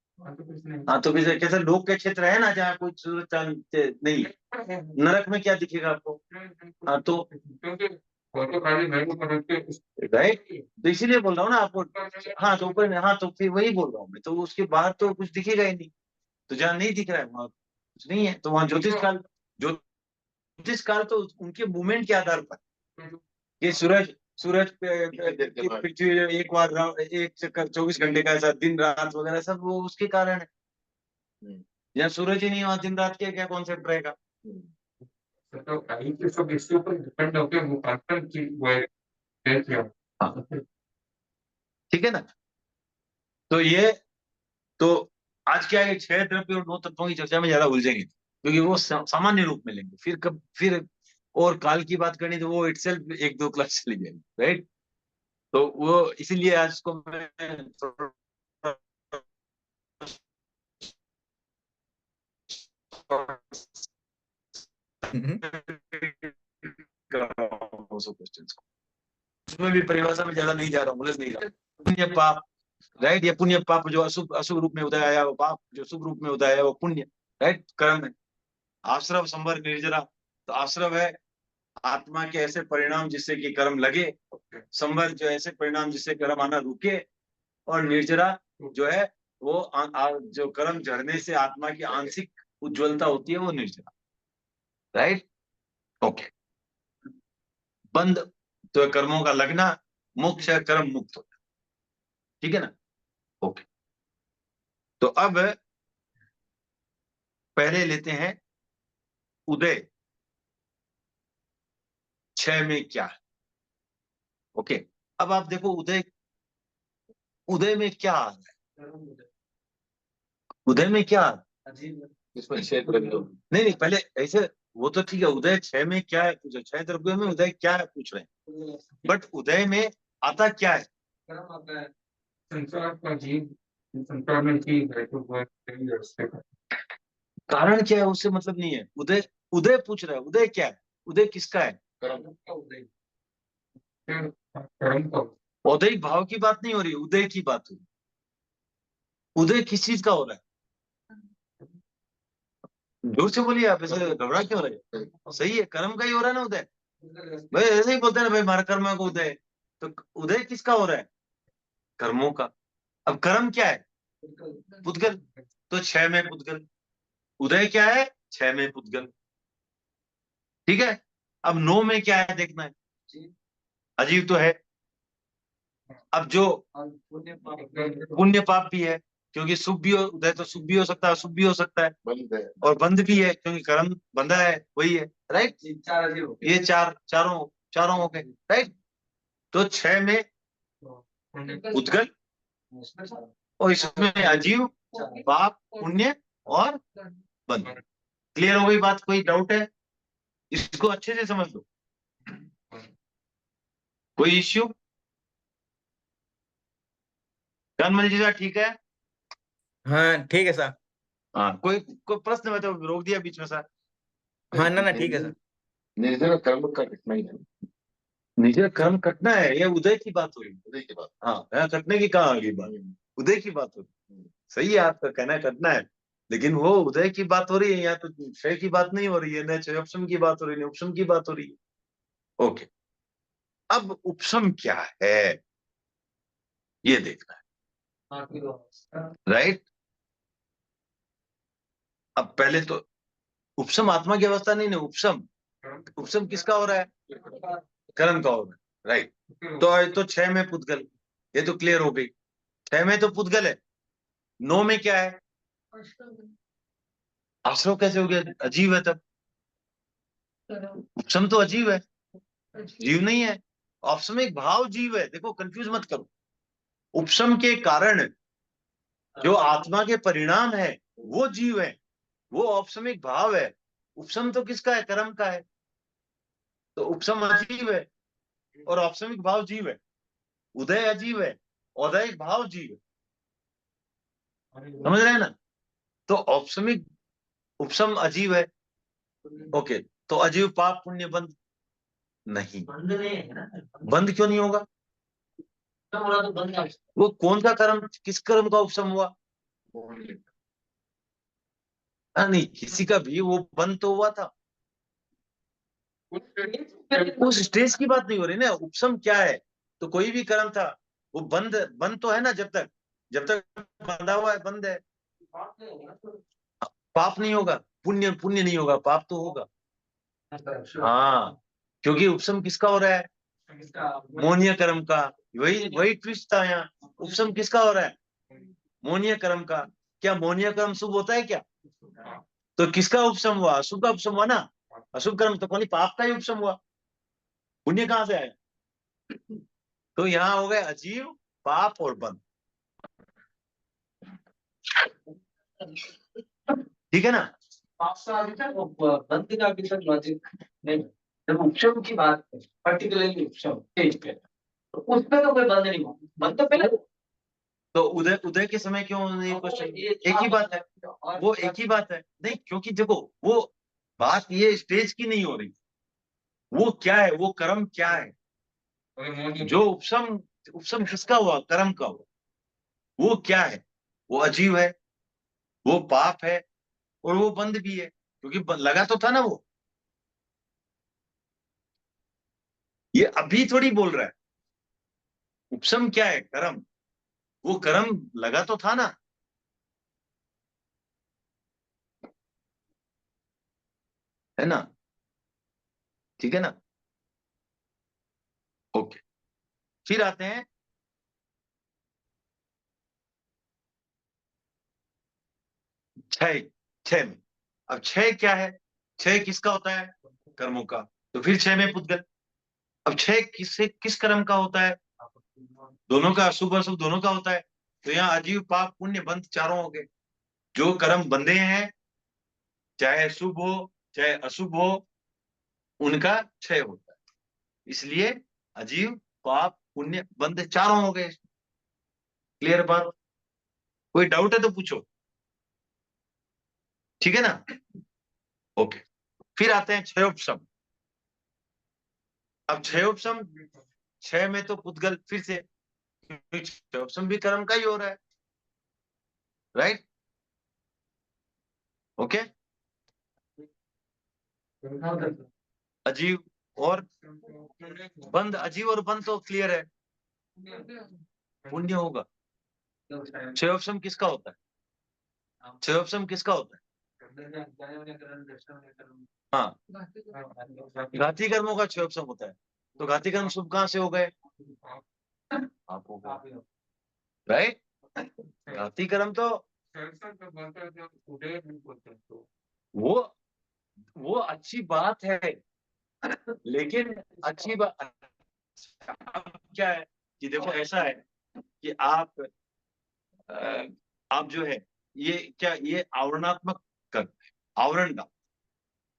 हाँ तो कैसे लोक के क्षेत्र है ना, जहाँ कोई सूरज चांद नहीं, नरक में क्या दिखेगा आपको। हाँ तो राइट, तो इसीलिए बोल रहा हूँ ना आपको। हाँ तो ऊपर, हाँ तो फिर वही बोल रहा हूँ मैं, तो उसके बाहर तो कुछ दिखेगा ही नहीं, तो जहाँ नहीं दिख रहा है वहां कुछ नहीं है, तो वहां ज्योतिष काल तो उनके मूवमेंट के आधार पर, ये सूरज पृथ्वी एक बार एक चक्कर 24 घंटे का, ऐसा दिन रात वगैरह सब वो उसके कारण है। यहाँ सूरज ही नहीं, वहां दिन रात क्या कॉन्सेप्ट रहेगा। तो सब इसके ऊपर डिपेंड होते हैं, वो पैटर्न की वो है। ठीक है ना, तो ये तो आज क्या है, 6 द्रव्य और 9 तत्वों की चर्चा में ज्यादा उलझेंगे, क्योंकि वो सामान्य रूप में लेंगे, फिर और काल की बात करनी तो वो इटसेल्फ 1-2 क्लास चली जाएगी, राइट। तो वो इसीलिए आज को मैं क्वेश्चंस को उसमें भी परिभाषा में ज्यादा नहीं जा रहा हूँ, उलझ नहीं रहा। पुण्य पाप, राइट, ये पुण्य पाप जो अशुभ रूप में उदय आया, वो पाप जो शुभ रूप में उदय आया वो पुण्य, राइट, कर्म है। आश्रव, संवर, निर्जरा, तो आश्रव है आत्मा के ऐसे परिणाम जिससे कि कर्म लगे, संवर जो ऐसे परिणाम जिससे कर्म आना रुके, और निर्जरा जो है वो जो कर्म झरने से आत्मा की आंशिक उज्ज्वलता होती है, वो निर्जरा, राइट। ओके, बंद तो कर्मों का लगना, मोक्ष है कर्म मुक्त होता, ठीक है ना। ओके, तो अब पहले लेते हैं उदय 6 में क्या है। ओके, अब आप देखो उदय में क्या आ रहा है, उदय में क्या आ रहा है? इसमें 6 द्रव्य नहीं, पहले ऐसे, वो तो ठीक है, उदय 6 में क्या है पूछो, 6 द्रव्यों में उदय क्या है पूछ रहे हैं, बट उदय में आता क्या है। संसार का जीव, संसार में जीव है तो वो कारण क्या है उससे मतलब नहीं है, उदय पूछ रहा है, उदय क्या है, उदय किसका है। कर्म का उदय, कर्म का औदैहिक भाव की बात नहीं हो रही, उदय की बात हो रही। उदय किस चीज का हो रहा है, जोर से बोलिए आप, ऐसे घबरा क्यों रहे। सही है, कर्म का ही हो रहा है ना उदय, भाई ऐसे ही बोलते हैं ना भाई, हमारा कर्म को उदय, तो उदय किसका हो रहा है, कर्मों का। अब कर्म क्या है, पुद्गल, तो 6 में पुद्गल, उदय क्या है 6 में पुद्गल, ठीक है। अब 9 में क्या है देखना है, अजीव तो है। अब जो पुण्य पाप भी है, क्योंकि शुभ भी हो, उदय तो शुभ भी हो सकता है, अशुभ भी हो सकता है, बंद है। और बंध भी है क्योंकि कर्म बंधा है, वही है। राइट, ये चारों चारों हो गए, राइट। तो 6 में उद्गल और इसमें अजीव, पाप, पुण्य और बंध। क्लियर हो गई बात? कोई डाउट है? इसको अच्छे से समझ लो। कोई इश्यू? कनमल जी सर ठीक है? हाँ ठीक है सर। हाँ, कोई प्रश्न में तो रोक दिया बीच में सर। हाँ ना ठीक है सर। निर्जर कर्म का कटना ही है, निजे कर्म कटना है, ये उदय की बात हो रही है। उदय के बाद। हाँ, यहाँ कटने की कहाँ आ गई बात? उदय की बात हो रही है। सही है, आपका कहना कटना है, लेकिन वो उदय की बात हो रही है, यहाँ तो क्षय की बात नहीं हो रही है, न क्षयोपशम की बात हो रही है, न उपशम की बात हो रही है। ओके, अब उपशम क्या है ये देखना है, राइट। अब पहले तो उपशम आत्मा की अवस्था नहीं, नहीं उपशम, उपशम किसका हो रहा है? कर्म का हो रहा है, राइट। तो 6 में पुद्गल, ये तो क्लियर हो गई। 6 में तो पुद्गल है, 9 में क्या है? आश्रव कैसे हो गया? अजीव है तब। उपशम तो अजीव है, जीव नहीं है। औपशमिक भाव जीव है, देखो कंफ्यूज मत करो। उपशम के कारण जो आत्मा के परिणाम है वो जीव है, वो औपशमिक भाव है। उपशम तो किसका है? कर्म का है। तो उपशम अजीव है और औपशमिक भाव जीव है। उदय अजीव है, औदयिक भाव जीव है। समझ रहे हैं ना? तो औपशमिक उपशम अजीव है, ओके। तो अजीव पाप पुण्य बंध नहीं, बंद क्यों नहीं होगा? वो कौन सा कर्म, किस कर्म का उपशम हुआ? नहीं, किसी का भी वो बंद तो हुआ था। उस स्टेज की बात नहीं हो रही ना। उपशम क्या है? तो कोई भी कर्म था वो बंद, बंद तो है ना, जब तक बंधा हुआ है बंद है। पाप नहीं होगा, पुण्य पुण्य नहीं होगा, पाप तो होगा। हाँ, क्योंकि उपशम किसका हो रहा है? मोहनीय कर्म का। वही वही ट्विस्ट था यहाँ। उपशम किसका हो रहा है? मोहनीय कर्म का। क्या मोहनीय कर्म शुभ होता है क्या? तो किसका उपशम हुआ? अशुभ का उपशम हुआ ना। अशुभ कर्म तो खाली पाप का ही उपशम हुआ, पुण्य कहां से आया? तो यहाँ हो गए अजीव, पाप और बंध। ठीक है ना? बंद का अभी तक लॉजिक नहीं। जब उपशम की बात है, पर्टिकुलरली उपशम स्टेज पे, तो उसमें तो कोई बंद नहीं हुआ। बंद तो पहले तो उदय उदय के समय क्यों नहीं क्वेश्चन? एक ही बात है, वो एक ही बात है। नहीं, क्योंकि देखो वो बात ये स्टेज की नहीं हो रही। वो क्या है? वो कर्म क्या है? जो उपशम, उपशम किसका हुआ? कर्म का हुआ। वो क्या है? वो अजीव है, वो पाप है और वो बंद भी है, क्योंकि लगा तो था ना वो। ये अभी थोड़ी बोल रहा है। उपशम क्या है? कर्म। वो कर्म लगा तो था ना। है ना? ठीक है ना? ओके, फिर आते हैं क्षय। क्षय में, अब क्षय क्या है? क्षय किसका होता है? कर्मों का। तो फिर क्षय में पुद्गल। अब क्षय किस कर्म का होता है? दोनों का, अशुभ अशुभ दोनों का होता है। तो यहाँ अजीव, पाप, पुण्य, बंध चारों हो गए। जो कर्म बंधे हैं, चाहे शुभ हो चाहे अशुभ हो, उनका क्षय होता है। इसलिए अजीव, पाप, पुण्य, बंध चारों हो गए। क्लियर बात? कोई डाउट है तो पूछो। ठीक है ना? ओके, फिर आते हैं क्षयोपशम। अब क्षयोपशम, क्षय में तो पुद्गल फिर से, क्षयोपशम भी कर्म का ही हो रहा है, राइट? ओके, अजीव और बंद। अजीव और बंद तो क्लियर है, पुण्य होगा। क्षयोपशम किसका होता है? क्षयोपशम किसका होता है? हाँ, घाती कर्मों का क्षयोपशम होता है। तो घाती कर्म शुभ कहां से हो गए? आप हो गए, राइट। घाती कर्म तो वो वो अच्छी बात है, लेकिन अच्छी बात क्या है कि देखो ऐसा है कि आप जो है ये क्या, ये आवरणात्मक कर्म है, आवरण का।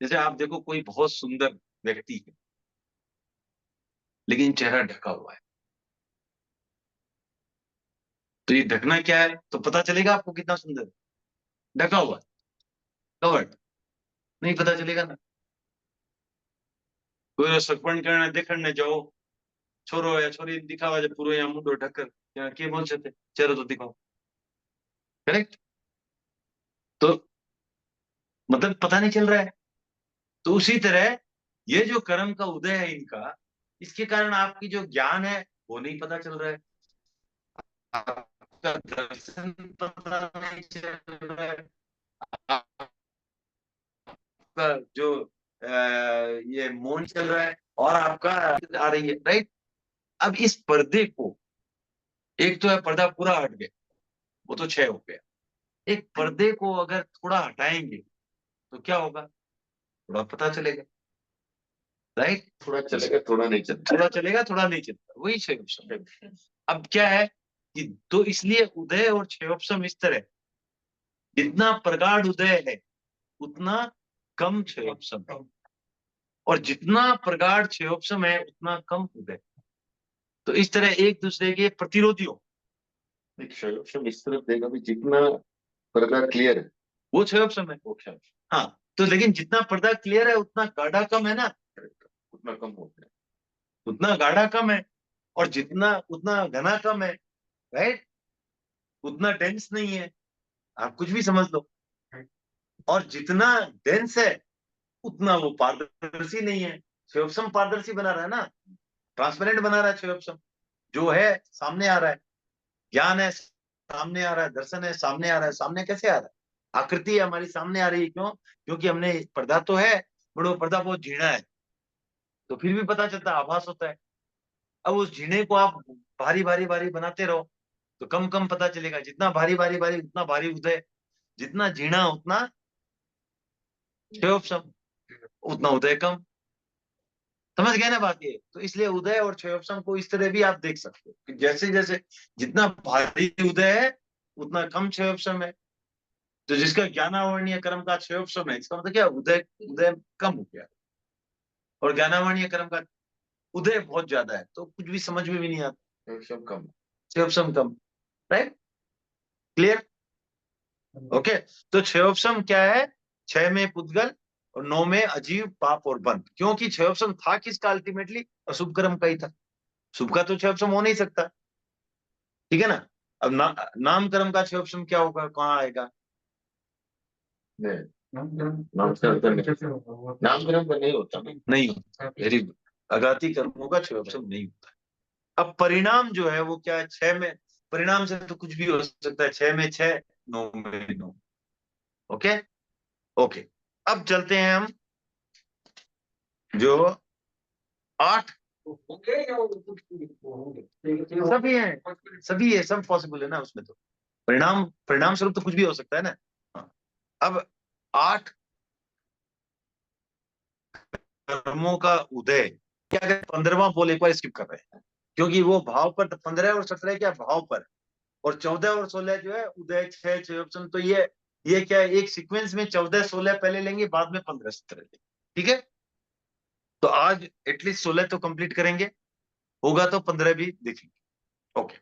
जैसे आप देखो कोई बहुत सुंदर व्यक्ति है लेकिन चेहरा ढका हुआ है, तो ये ढकना क्या है, तो पता चलेगा आपको कितना सुंदर है? ढका हुआ है, कवर्ड, नहीं पता चलेगा ना। कोई सगपण करने देखने जाओ, छोरो या छोरी दिखावा जो पूरो या मुंडो ढकर या के बोल सकते चेहरो तो दिखाओ, करेक्ट? तो मतलब पता नहीं चल रहा है। तो उसी तरह ये जो कर्म का उदय है इनका, इसके कारण आपकी जो ज्ञान है वो नहीं पता चल रहा है, आपका दर्शन पता नहीं चल रहा है, आपका जो ये मौन चल रहा है, और आपका आ रही है, राइट? अब इस पर्दे को, एक तो है पर्दा पूरा हट गया, वो तो क्षय हो गया, एक पर्दे को अगर थोड़ा हटाएंगे तो क्या होगा, थोड़ा पता चलेगा, राइट? थोड़ा चलेगा, थोड़ा नहीं चलता। थोड़ा चलेगा थोड़ा नहीं चलता, वही क्षय। अब क्या है कि तो इसलिए उदय और क्षयोपशम इस तरह, जितना प्रगाढ़ उदय है उतना कम क्षयोपशम है, और जितना प्रगाढ़ क्षयोपशम है उतना कम उदय। तो इस तरह एक दूसरे के प्रतिरोधी हो, क्षयोपशम इस तरफ देगा भी, जितना पर्दा क्लियर है वो क्षयोपशम है। वो क्षय हाँ, तो लेकिन जितना पर्दा क्लियर है उतना गाढ़ा कम है ना, उतना कम होता है। उतना गाढ़ा कम है, और जितना उतना घना कम है, राइट? उतना डेंस नहीं है, आप कुछ भी समझ लो। और जितना डेंस है उतना वो पारदर्शी नहीं है। क्षयोपशम पारदर्शी बना रहा है ना, ट्रांसपेरेंट बना रहा है क्षयोपशम, जो है सामने आ रहा है, ज्ञान है सामने आ रहा है, दर्शन है सामने आ रहा है। सामने कैसे आ रहा है, आकृति हमारी सामने आ रही है, क्यों? क्योंकि हमने पर्दा तो है, बट वो पर्दा बहुत झीणा है, तो फिर भी पता चलता है, आभास होता है। अब उस झीणे को आप भारी भारी भारी बनाते रहो तो कम कम पता चलेगा, जितना भारी भारी भारी उतना भारी उदय, जितना झीणा उतना क्षयोपशम, उतना उदय कम। समझ गए ना बात ये? तो इसलिए उदय और क्षयोपशम को इस तरह भी आप देख सकते हो कि जैसे जैसे जितना भारी उदय है उतना कम क्षयोपशम है। तो जिसका ज्ञानावर्णीय कर्म का क्षयोपशम है, इसका मतलब क्या, उदय उदय कम हो गया, और ज्ञानावर्णीय कर्म का उदय बहुत ज्यादा है, तो कुछ भी समझ में भी नहीं आता, क्षयोपशम कम। क्षयोपशम कम, राइट? क्लियर? ओके। तो क्षयोपशम क्या है, क्षय में पुद्गल और नौ में अजीव पाप और बंध। क्योंकि क्षयोपशम था किसका, अल्टीमेटली अशुभ कर्म का ही था, शुभ का तो क्षयोपशम हो नहीं सकता, ठीक है ना? अब नाम कर्म का क्षयोपशम क्या होगा, कहाँ आएगा? नहीं, नामकरण नामकरण का नहीं होता ना। नहीं होता, वेरी गुड। अघाती कर्मों का क्षयोपशम नहीं होता। अब परिणाम जो है वो क्या है, छह में, परिणाम से तो कुछ भी हो सकता है, छह में छह, नौ में नौ। ओके ओके, अब चलते हैं हम जो 8, सभी है, सभी है, सब पॉसिबल है ना उसमें, तो परिणाम परिणाम स्वरूप तो कुछ भी हो सकता है ना। हाँ। अब 8 कर्मों का उदय, क्या 15वां बोल एक बार स्किप कर रहे हैं, क्योंकि वो भाव पर 15 और 17 क्या भाव पर, और 14 और 16 जो है उदय, क्षय, क्षयोपशम। तो ये क्या है, एक सीक्वेंस में 14 16 पहले लेंगे, बाद में 15 17 लेंगे, ठीक है? तो आज एटलीस्ट 16 तो कंप्लीट करेंगे, होगा तो 15 भी देखेंगे। ओके,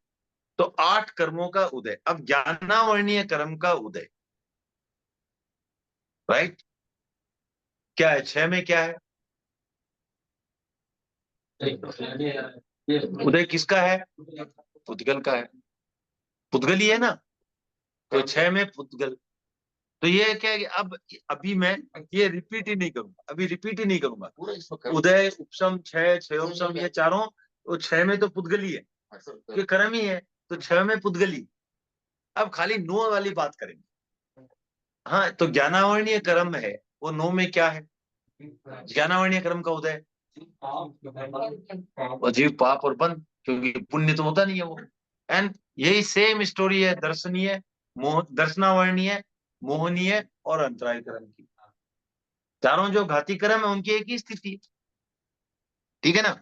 तो 8 कर्मों का उदय। अब ज्ञानावर्णीय कर्म का उदय, राइट? क्या है, 6 में क्या है, उदय किसका है, पुद्गल का है, पुद्गल ही है ना, तो 6 में पुद्गल। तो ये क्या है कि अब अभी मैं ये रिपीट ही नहीं करूंगा, अभी रिपीट ही नहीं करूंगा। पूरा इसमें कर्म। उदय, उपशम, क्षय, क्षयोपशम, ये चारों, तो 6 में तो पुद्गल ही है, ये कर्म ही है, तो 6 में पुद्गल ही। अब खाली 9 वाली बात करेंगे। हाँ, तो ज्ञानावर्णीय कर्म है, वो 9 में क्या है, ज्ञानावर्णीय कर्म का उदय, अजीव पाप और बंध, क्योंकि पुण्य तो होता नहीं है वो। एंड यही सेम स्टोरी है दर्शनीय, मोह, दर्शनावर्णीय, मोहनीय और अंतराय कर्म की। चारों जो घाती क्रम है उनकी एक ही स्थिति है, ठीक है ना।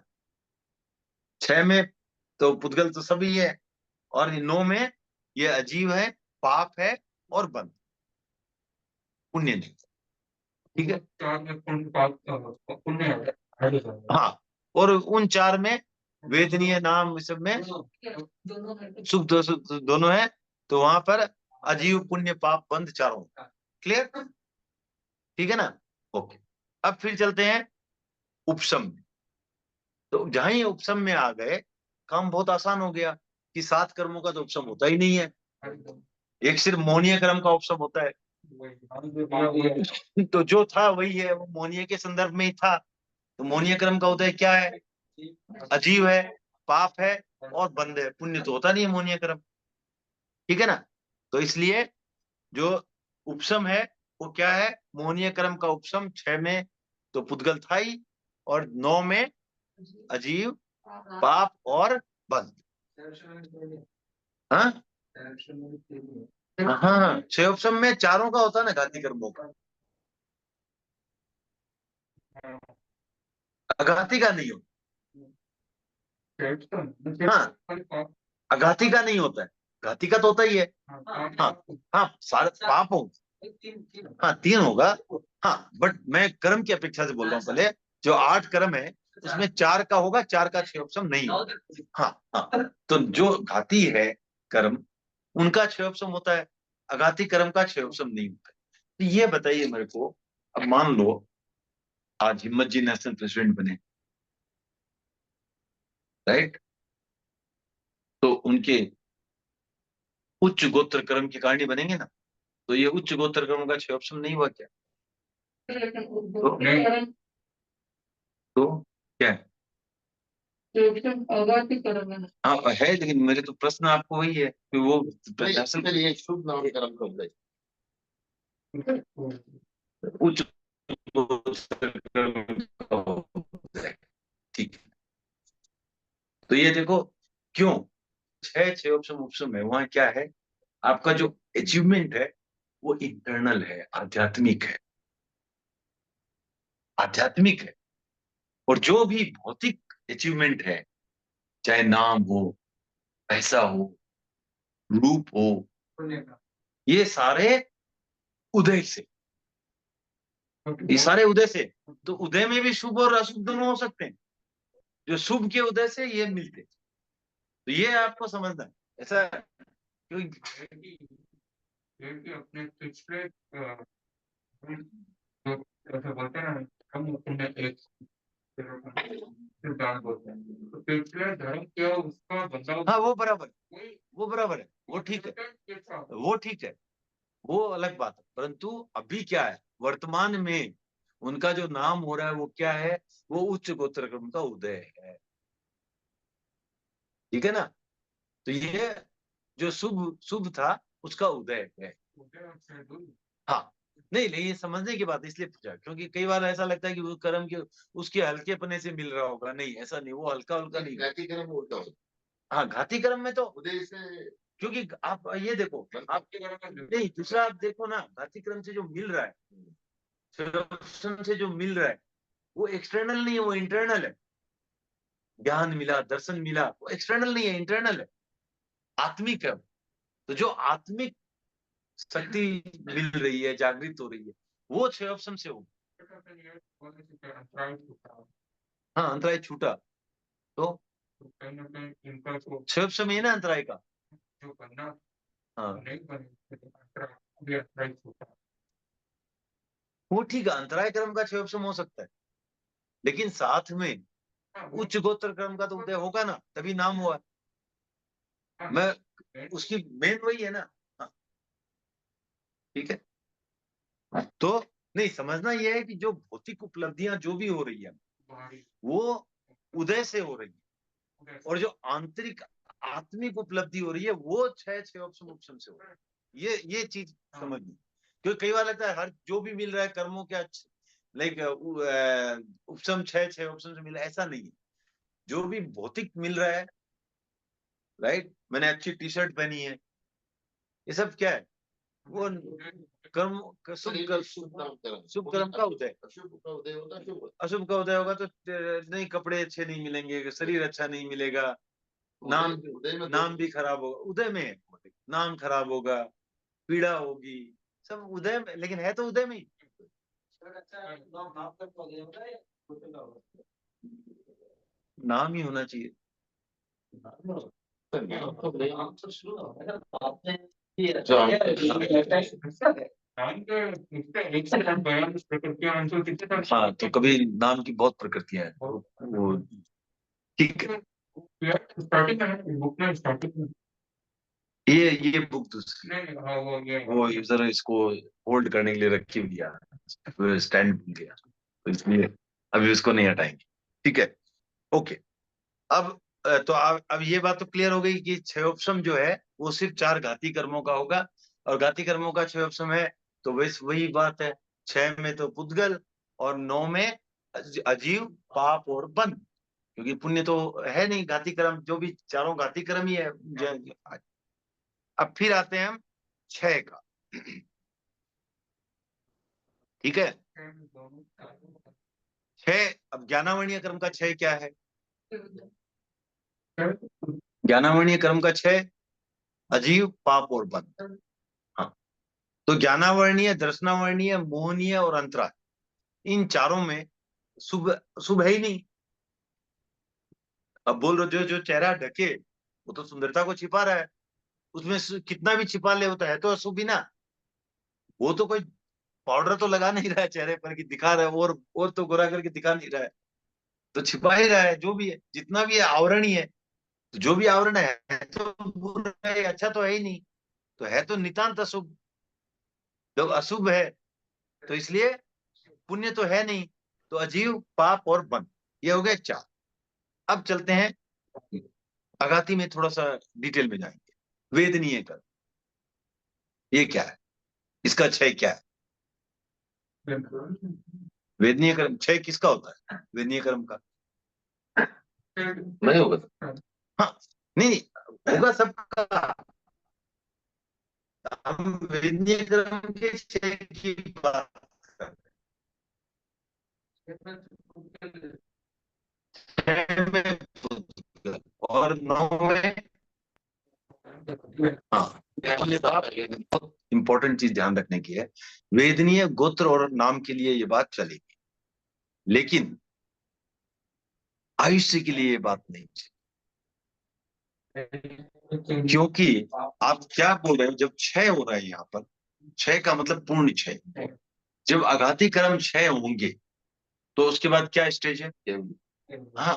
6 में तो पुद्गल तो सभी है, और 9 में ये अजीव है, पाप है और बंध, पुण्य नहीं, ठीक है। 4 में पुण्य पाप पुण्य है। हाँ, और उन 4 में वेदनीय नाम सब में शुभ दोनों है, तो वहां पर अजीव पुण्य पाप बंध चारों, क्लियर, ठीक है ना। ओके, अब फिर चलते हैं उपशम में। तो जहां ही उपशम में आ गए, काम बहुत आसान हो गया कि 7 कर्मों का तो उपशम होता ही नहीं है, एक सिर्फ मोहनीय कर्म का उपशम होता है। तो जो था वही है, वो मोहनीय के संदर्भ में ही था। तो मोहनीय कर्म का उदय क्या है? अजीव है, पाप है और बंध है, पुण्य तो होता नहीं है मोहनीय कर्म, ठीक है ना। तो इसलिए जो उपशम है वो क्या है? मोहनीय कर्म का उपशम 6 में तो पुद्गल था ही, और 9 में अजीव, पाप और बंध। हाँ हाँ, 6 उपशम में चारों का होता है ना, घाती कर्मों का, अघाती का नहीं होता। हाँ, अघाती का नहीं होता है, घाती का तो होता ही है। हाँ हाँ, सारे पाप होंगे, हाँ 3 होगा। हाँ, बट मैं कर्म की अपेक्षा से बोल रहा हूँ, पहले जो 8 कर्म है उसमें 4 का होगा, 4 का 6 उपशम नहीं होगा। हाँ हाँ, तो जो घाती है कर्म उनका 6 उपशम होता है, अघाती कर्म का 6 उपशम नहीं होता है। तो ये बताइए मेरे को, अब मान लो आज हिम्मत जी नेशनल प्रेसिडेंट बने, राइट, तो उनके उच्च गोत्र कर्म के कारण ही बनेंगे ना, तो ये उच्च गोत्र कर्म का 6 ऑप्शन नहीं हुआ क्या? तो क्या है? हाँ है, लेकिन मेरे तो प्रश्न आपको वही है कि वो ये शुभ नाम कर्म का उदय। उच्च गोत्र कर्म का होता है, ठीक है। तो ये देखो क्यों 6 ऑप्शन ऑप्शन है, वहां क्या है? आपका जो अचीवमेंट है वो इंटरनल है, आध्यात्मिक है, आध्यात्मिक है। और जो भी भौतिक अचीवमेंट है, चाहे नाम हो, पैसा हो, रूप हो, ये सारे उदय से, ये सारे उदय से। तो उदय में भी शुभ और अशुभ दोनों हो सकते हैं, जो शुभ के उदय से ये मिलते, तो ये आपको समझना है। ऐसा क्योंकि अपने पिछले जो ऐसा बोलते हैं ना, हम अपने एक सिद्धांत बोलते हैं, तो पिछले धर्म क्या उसका बदलाव, हाँ वो बराबर, वो बराबर है, वो ठीक है, वो ठीक है, वो अलग बात है। परंतु अभी क्या है, वर्तमान में उनका जो नाम हो रहा है वो क्या है? वो उच्च गोत्र कर्म का उदय है, ठीक है ना। तो ये जो शुभ शुभ था उसका उदय है। हाँ, नहीं नहीं, ये समझने की बात है, इसलिए पूछा, क्योंकि कई बार ऐसा लगता है कि वो कर्म के उसके हल्केपने से मिल रहा होगा, नहीं ऐसा नहीं, वो हल्का हल्का नहीं। घाती कर्म उल्टा होता हाँ, घाती कर्म में तो है। उदय से क्योंकि आप ये देखो, आप नहीं, दूसरा आप देखो ना, घाती क्रम से जो मिल रहा है, सदर्शन से जो मिल रहा है, वो एक्सटर्नल नहीं है, वो इंटरनल है। ज्ञान मिला, दर्शन मिला, वो एक्सटर्नल नहीं है, इंटरनल है, आत्मिक है। तो जो आत्मिक शक्ति मिल रही है, जागृत हो रही है, वो 6 ऑप्शन से होगी। हाँ, अंतराय छूटा तो कहीं ना कहीं इनका जो 6 ऑप्शन में है ना अंतराय का। जो बनना हाँ, नहीं बने, वो ठीक है, अंतराय क्रम का 6 ऑप्शन हो सकता है, लेकिन साथ में उच्च गोत्र क्रम का तो उदय होगा ना, तभी नाम हुआ। मैं उसकी मेन वही है ना। हाँ, ठीक है। तो नहीं, समझना यह है कि जो भौतिक उपलब्धियां जो भी हो रही है वो उदय से हो रही है, और जो आंतरिक आत्मिक उपलब्धि हो रही है वो 6 ऑप्शन ऑप्शन से हो रही है। ये चीज समझनी, क्योंकि कई बार लगता है हर जो भी मिल रहा है कर्मों के लाइक उपशम 6 ऑप्शन से मिला, ऐसा नहीं है। जो भी भौतिक मिल रहा है, राइट, मैंने अच्छी टी शर्ट पहनी है, ये सब क्या है? वो कर्म शुभ कर्म का उदय। अशुभ का उदय होता है शुभ। अशुभ का उदय होगा तो नहीं, कपड़े अच्छे नहीं मिलेंगे, शरीर अच्छा नहीं मिलेगा, नाम उदय में नाम भी खराब होगा, उदय में नाम खराब होगा, पीड़ा होगी, सब उदय में, लेकिन है तो उदय में ही। नाम ही होना चाहिए। नाम के इसका एक से नाम बयान प्रकृति आंसर कितने तक। हाँ, तो कभी नाम की बहुत प्रकृतियां हैं, वो ठीक है। स्टार्टिंग में बुक में स्टार्टिंग में ये बुक दूसरी, नहीं, हाँ वो ये वो यूजर इसको होल्ड करने के लिए रखी हुई है, स्टैंड भूल गया, तो इसलिए अभी उसको नहीं हटाएंगे। ठीक है, ओके। अब तो अब ये बात तो क्लियर हो गई कि क्षयोपशम जो है वो सिर्फ 4 घाती कर्मों का होगा, और घाती कर्मों का क्षयोपशम है तो बस वही बात है, 6 में तो पुद्गल और 9 में अजीव, पाप और बंध, क्योंकि पुण्य तो है नहीं, घाती कर्म जो भी चारों घाती कर्म ही है। अब फिर आते हैं हम 6 का। ठीक है, 6, अब ज्ञानावर्णीय कर्म का 6 क्या है? ज्ञानावर्णीय कर्म का 6 अजीव, पाप और बंध। हाँ, तो ज्ञानावर्णीय, दर्शनावर्णीय, मोहनीय और अंतरा, इन चारों में शुभ शुभ है ही नहीं। अब बोल रहे जो जो चेहरा ढके वो तो सुंदरता को छिपा रहा है, उसमें कितना भी छिपा ले होता है तो अशुभ ही ना। वो तो कोई पाउडर तो लगा नहीं रहा है चेहरे पर कि दिखा रहा है, और तो गोरा करके दिखा नहीं रहा है, तो छिपा ही रहा है। जो भी है, जितना भी है आवरण ही है, तो जो भी आवरण है तो बुरा है, अच्छा तो है ही नहीं, तो है तो नितांत अशुभ। जब अशुभ है तो इसलिए पुण्य तो है नहीं, तो अजीव, पाप और बंध, ये हो गए 4। अब चलते हैं अगाती में, थोड़ा सा डिटेल में जाएंगे। वेदनीय कर्म, ये क्या है, इसका 6 क्या है? वेदनीय कर्म 6 किसका होता है? वेदनीय कर्म का नहीं होगा। हाँ, नहीं होगा सबका। हम वेदनीय कर्म के 6 की बात कर रहे हैं। 6 में पुद्गल और 9 में, हाँ, इंपॉर्टेंट चीज ध्यान रखने की है, वेदनीय गोत्र और नाम के लिए ये बात चलेगी, लेकिन आयुष्य के लिए ये बात नहीं चलेगी। क्योंकि आप क्या बोल रहे हो, जब 6 हो रहा है यहाँ पर, 6 का मतलब पूर्ण 6, जब आघाती कर्म 6 होंगे तो उसके बाद क्या स्टेज है? हाँ,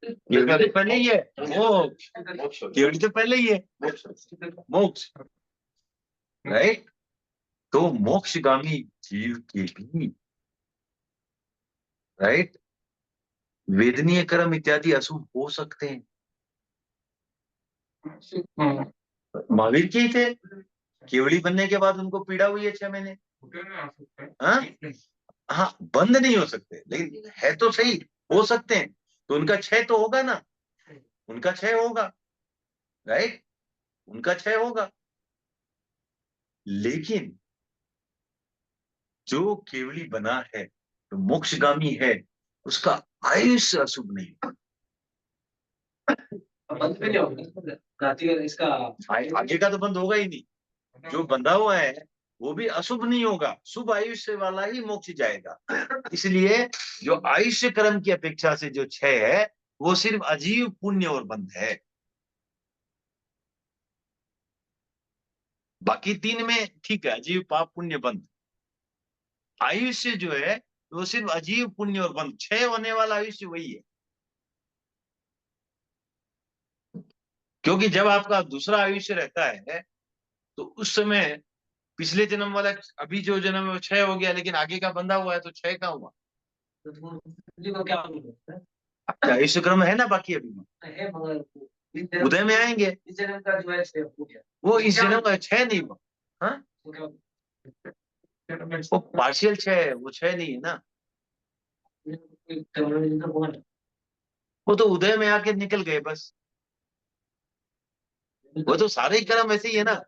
केवली तो पहले ही है, केवली तो पहले ही है, मोक्ष, राइट। तो मोक्षगामी जीव के भी, राइट, वेदनीय कर्म इत्यादि अशुभ हो सकते हैं। महावीर के ही थे, केवली बनने के बाद उनको पीड़ा हुई है 6 महीने। हाँ, हाँ, बंद नहीं हो सकते, लेकिन है तो सही, हो सकते हैं, तो उनका 6 तो होगा ना, उनका 6 होगा, राइट, उनका 6 होगा। लेकिन जो केवली बना है, जो मोक्षगामी है, उसका आयुष्य अशुभ नहीं होगा। बंद भी नहीं होगा इसका, आगे का तो बंद होगा ही नहीं, जो बंधा हुआ है वो भी अशुभ नहीं होगा, शुभ आयुष्य वाला ही मोक्ष जाएगा। इसलिए जो आयुष्य कर्म की अपेक्षा से जो 6 है वो सिर्फ अजीव, पुण्य और बंध है। बाकी 3 में ठीक है, अजीव, पाप, पुण्य, बंध। आयुष्य जो है वो सिर्फ अजीव, पुण्य और बंध, 6 होने वाला आयुष्य वही है। क्योंकि जब आपका दूसरा आयुष्य रहता है तो उस समय पिछले जन्म वाला, अभी जो जन्म है वो 6 हो गया, लेकिन आगे का बंधा हुआ है तो 6 का हुआ। तो क्या होगा? आयुष्य क्रम है ना बाकी अभी में, है मगर उदय में आएंगे, इस जन्म का जो है 6 हो गया, वो इस जन्म का 6 नहीं हुआ। हाँ, तो क्या वो पार्शियल 6 है, वो 6 नहीं है ना, वो तो उदय में आके निकल गए बस। वो तो सारे ही कर्म ऐसे ही है ना,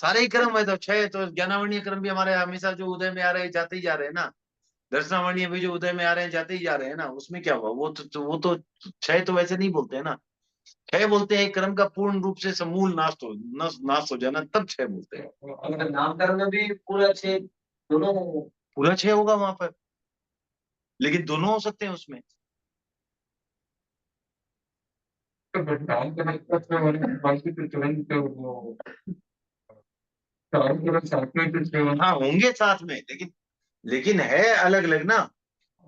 सारे ही कर्म है, तो छह तो ज्ञानावरणीय कर्म भी हमारे हमेशा जो उदय में आ रहे हैं जाते ही जा रहे हैं ना, दर्शनावरणीय भी जो उदय में आ रहे हैं जाते ही जा रहे हैं ना, उसमें क्या हुआ? वो तो छह तो वैसे नहीं बोलते हैं ना, छह बोलते हैं कर्म का पूर्ण रूप से समूल नाश हो जाना, तब छह बोलते हैं। अगर नामकरण में भी पूरा 6 दोनों पूरा छह होगा वहां पर, लेकिन दोनों हो सकते हैं उसमें। तो नाम करने का मतलब बाकी तो तुरंत वो चारों तरफ साथ में तो सेवन हाँ होंगे साथ में, लेकिन है अलग अलग ना।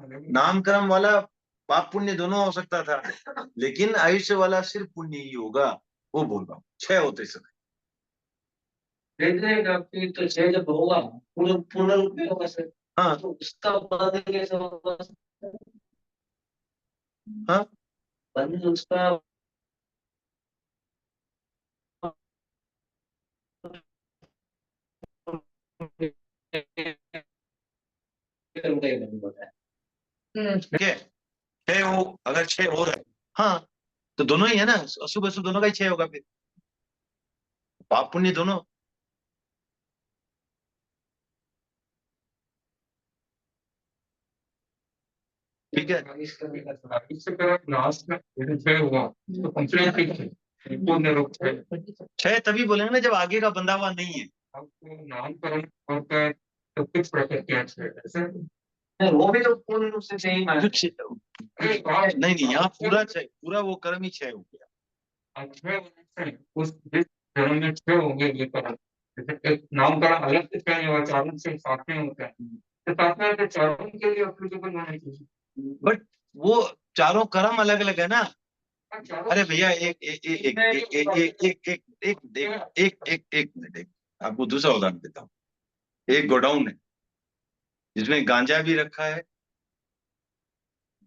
नामकर्म वाला पाप पुण्य दोनों हो सकता था, लेकिन आयुष्य वाला सिर्फ पुण्य ही होगा, वो बोल रहा हूँ। छह होते समय। देखने का फिर तो 6 जब होगा पूर्ण पूर्ण रूप में होगा सर, हाँ तो उसका बंध कैसे होगा? हाँ बंध उसका बंध होता है। ठीक है, छह हो, अगर छह हो रहा है, हाँ, तो दोनों ही है ना, अशुभ अशुभ दोनों का ही छह होगा फिर, पाप पुण्य दोनों। ठीक है, इससे तरफ लास्ट में छह हुआ तो कंप्लीट पूर्ण रूप से छह तभी बोलेंगे ना जब आगे का बंधा हुआ नहीं है। आपको नामकरण होता है तो कुछ प्रकृतियां छह ऐसे नहीं, वो भी तो पूर्ण रूप से सही माना। कुछ नहीं नहीं, यहाँ पूरा छह, पूरा वो कर्म ही छह हो गया। छह उस जिस जन्म में छह होंगे ये कर्म, जैसे एक नामकरण अलग से छह नहीं हुआ, चारों से साथ में होता है, तो साथ में तो चारों के लिए अप्लीकेबल होना चाहिए। बट वो चारों कर्म अलग अलग है ना। चारों अरे भैया एक एक एक एक एक एक एक एक एक एक मिनट, एक आपको दूसरा उदाहरण देता हूँ। एक गोडाउन है जिसमें गांजा भी रखा है,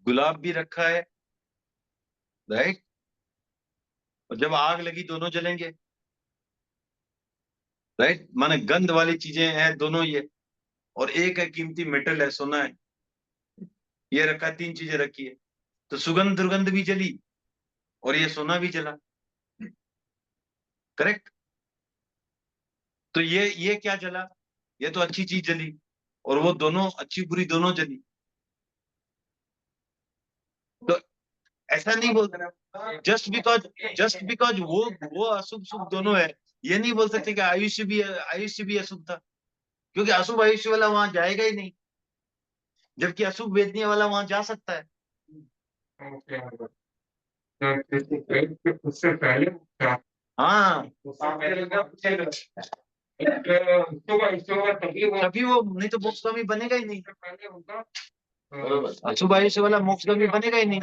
गुलाब भी रखा है, राइट, और जब आग लगी दोनों जलेंगे, राइट, माने गंध वाली चीजें हैं दोनों ये, और एक है कीमती मेटल है, सोना है, ये रखा, तीन चीजें रखी है, तो सुगंध दुर्गंध भी जली और ये सोना भी जला, करेक्ट। तो ये क्या जला? ये तो अच्छी चीज जली, और वो दोनों अच्छी बुरी दोनों जली। तो ऐसा नहीं बोलते जस्ट बिकॉज वो अशुभ शुभ दोनों है, ये नहीं बोल सकते कि आयुष्य भी अशुभ था, क्योंकि अशुभ आयुष्य वाला वहां जाएगा ही नहीं, जबकि अशुभ वेदनीय वाला वहां जा सकता है। उससे पहले हाँ तभी वो, नहीं तो मोक्षगामी बनेगा ही नहीं, अशुभ आयुष्य वाला मोक्षगामी बनेगा ही नहीं।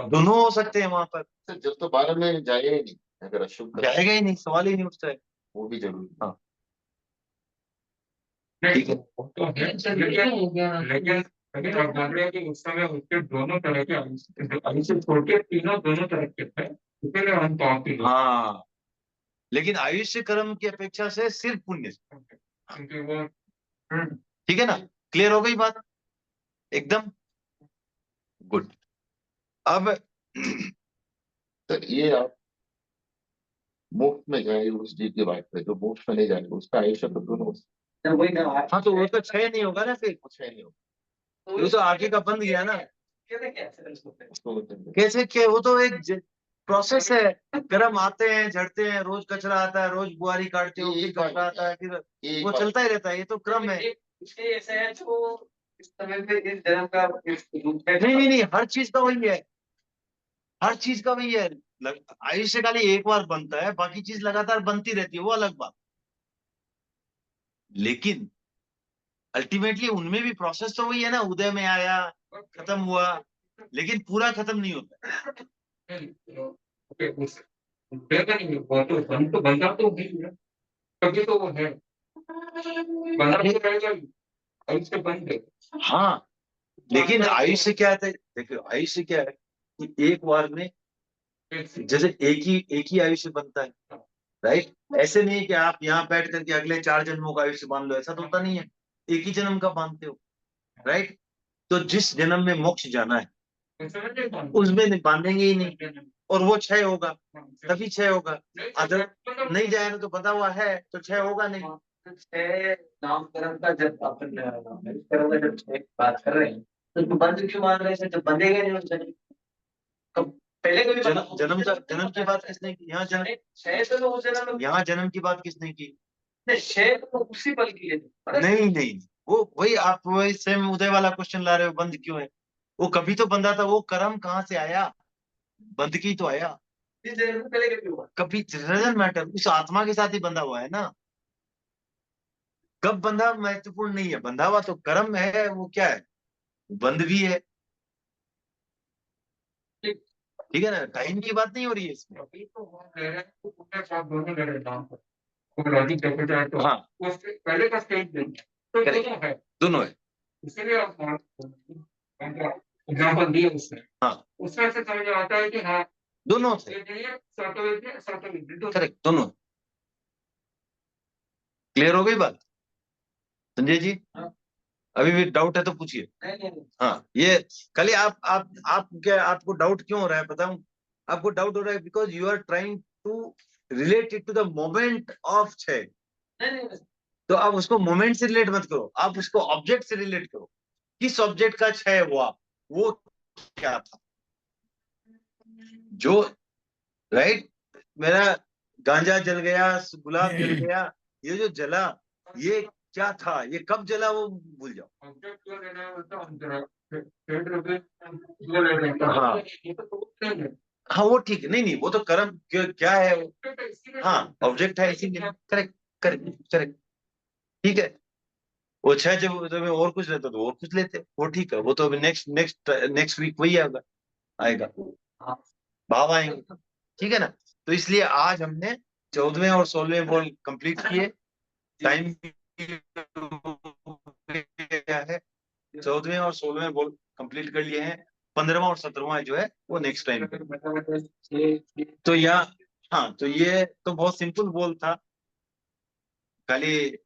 दोनों हो सकते हैं वहां पर, सर जब तो 12 में जाएगा ही नहीं, अगर अशुभ का जाएगा ही नहीं, सवाल ही नहीं उठता है। वो भी जरूरी है। हाँ ठीक है, लेकिन अभी आप बोल रहे हैं कि उस समय उसके दोनों तरह के आयुष्य छोटे तीनों दोनों तरह के थे, इसलिए हम पापी हैं। हाँ, लेकिन आयुष्य कर्म की अपेक्षा से सिर्फ पुण्य, क्योंकि वो ठीक है ना, क्लियर हो गई बात एकदम, गुड। अब सर ये आप मोक्ष में जाए उस चीज की बात करें, जो मोक्ष में नहीं जाएगा उसका आयुष्य तो दोनों वही ना हाँ, तो वो तो छह नहीं होगा ना फिर, कुछ है नहीं वो तो आगे का बंद गया ना। उसको कैसे क्या, वो तो एक प्रोसेस है, कर्म आते हैं झड़ते हैं, रोज कचरा आता है, रोज बुआरी काटते हो, फिर कचरा आता है, फिर वो चलता ही रहता है, ये तो क्रम है। इसलिए ऐसा है जो इस समय पे इस जन्म का इस रूप में नहीं, हर चीज का वही है, हर चीज का वही है। आयुष्य खाली एक बार बनता है, बाकी चीज लगातार बनती रहती है, वो अलग बात। लेकिन अल्टीमेटली उनमें भी प्रोसेस तो वही है ना, उदय में आया, खत्म हुआ, लेकिन पूरा खत्म नहीं होता। वो तो बंदा तो नहीं है, तभी तो वो है, बंदा तो रहेगा ही, आयुष्य बंद है। हाँ, लेकिन आयुष्य क्या है, देखो आयुष्य क्या है कि एक बार में, जैसे एक ही आयुष्य बनता है, राइट। ऐसे नहीं है कि आप यहाँ बैठ करके अगले 4 जन्मों का आयुष्य बांध लो, ऐसा तो होता नहीं है, एक ही जन्म का बांधते हो, राइट। तो जिस जन्म में मोक्ष जाना है उसमें नहीं बांधेंगे ही नहीं, और वो क्षय होगा, तभी क्षय होगा। अदर नहीं जाएगा तो बंधा हुआ है तो क्षय होगा नहीं। तो छह नामकरण का जब अपन इस तरह का जब छह की बात कर रहे हैं तो बंद क्यों मान रहे हैं? जब बंधेगा नहीं उस जन्म तो पहले कभी जन्म की बात किसने की? यहाँ जन्म, छह तो उस जन्म में यहाँ जन्म की बात किसने की? छह तो उसी पल की है। नहीं, वो वही आप वही सेम उदय वाला क्वेश्चन ला रहे हो, बंद क्यों है? वो कभी तो बंधा था, वो कर्म कहाँ से आया? बंध की तो आया। इस जन्म में पहले कभी हुआ? कभी डजंट मैटर, उस आत्मा के साथ ही बंधा हुआ है ना। कब बंधा महत्वपूर्ण नहीं है, बंधा हुआ तो कर्म है, वो क्या है, बंद भी है। ठीक है ना, टाइम की बात नहीं हो रही है इसमें। अभी तो वो कह रहे हैं तो उसके साथ दोनों लड़ रहे नाम पर वो लॉजिक देखो जाए तो हाँ, उसके पहले का स्टेज देंगे तो Correct. दोनों है, दोनों है। इसीलिए आप एग्जाम्पल दिए उसने, हाँ, उसमें से समझ आता है कि हाँ दोनों से ये सर्टोविज्ञ करेक्ट, दोनों। क्लियर हो गई बात संजय जी? हाँ। अभी भी डाउट है तो पूछिए। नहीं हाँ, ये खाली आप क्या, आपको डाउट क्यों हो रहा है बताऊं? आपको डाउट हो रहा है because you are trying to relate it to the moment of क्षय। नहीं तो आप उसको मोमेंट से रिलेट मत करो, आप उसको ऑब्जेक्ट से रिलेट करो। किस ऑब्जेक्ट का क्षय हुआ, वो क्या था? जो राइट, मेरा गांजा जल गया, गुलाब जल गया, ये जो जला, ये क्या था, ये कब जला, वो भूल जाओ। हाँ वो ठीक है, नहीं वो तो कर्म क्या है, हाँ ऑब्जेक्ट है इसीलिए। करेक्ट करेक्ट करेक्ट, ठीक है। वो छह जब में और कुछ रहता तो और कुछ लेते, वो ठीक है, वो तो अभी नेक्स्ट नेक्स्ट नेक्स्ट वीक वही आएगा आएगा भाव आएंगे, ठीक है ना। तो इसलिए आज हमने 14वें और 16वें बॉल कंप्लीट किए। टाइम है, 14वें और 16वें बॉल कंप्लीट कर लिए हैं। 15वां और 17वां जो है वो नेक्स्ट टाइम। तो यहाँ हाँ, तो ये तो बहुत सिंपल बॉल था, खाली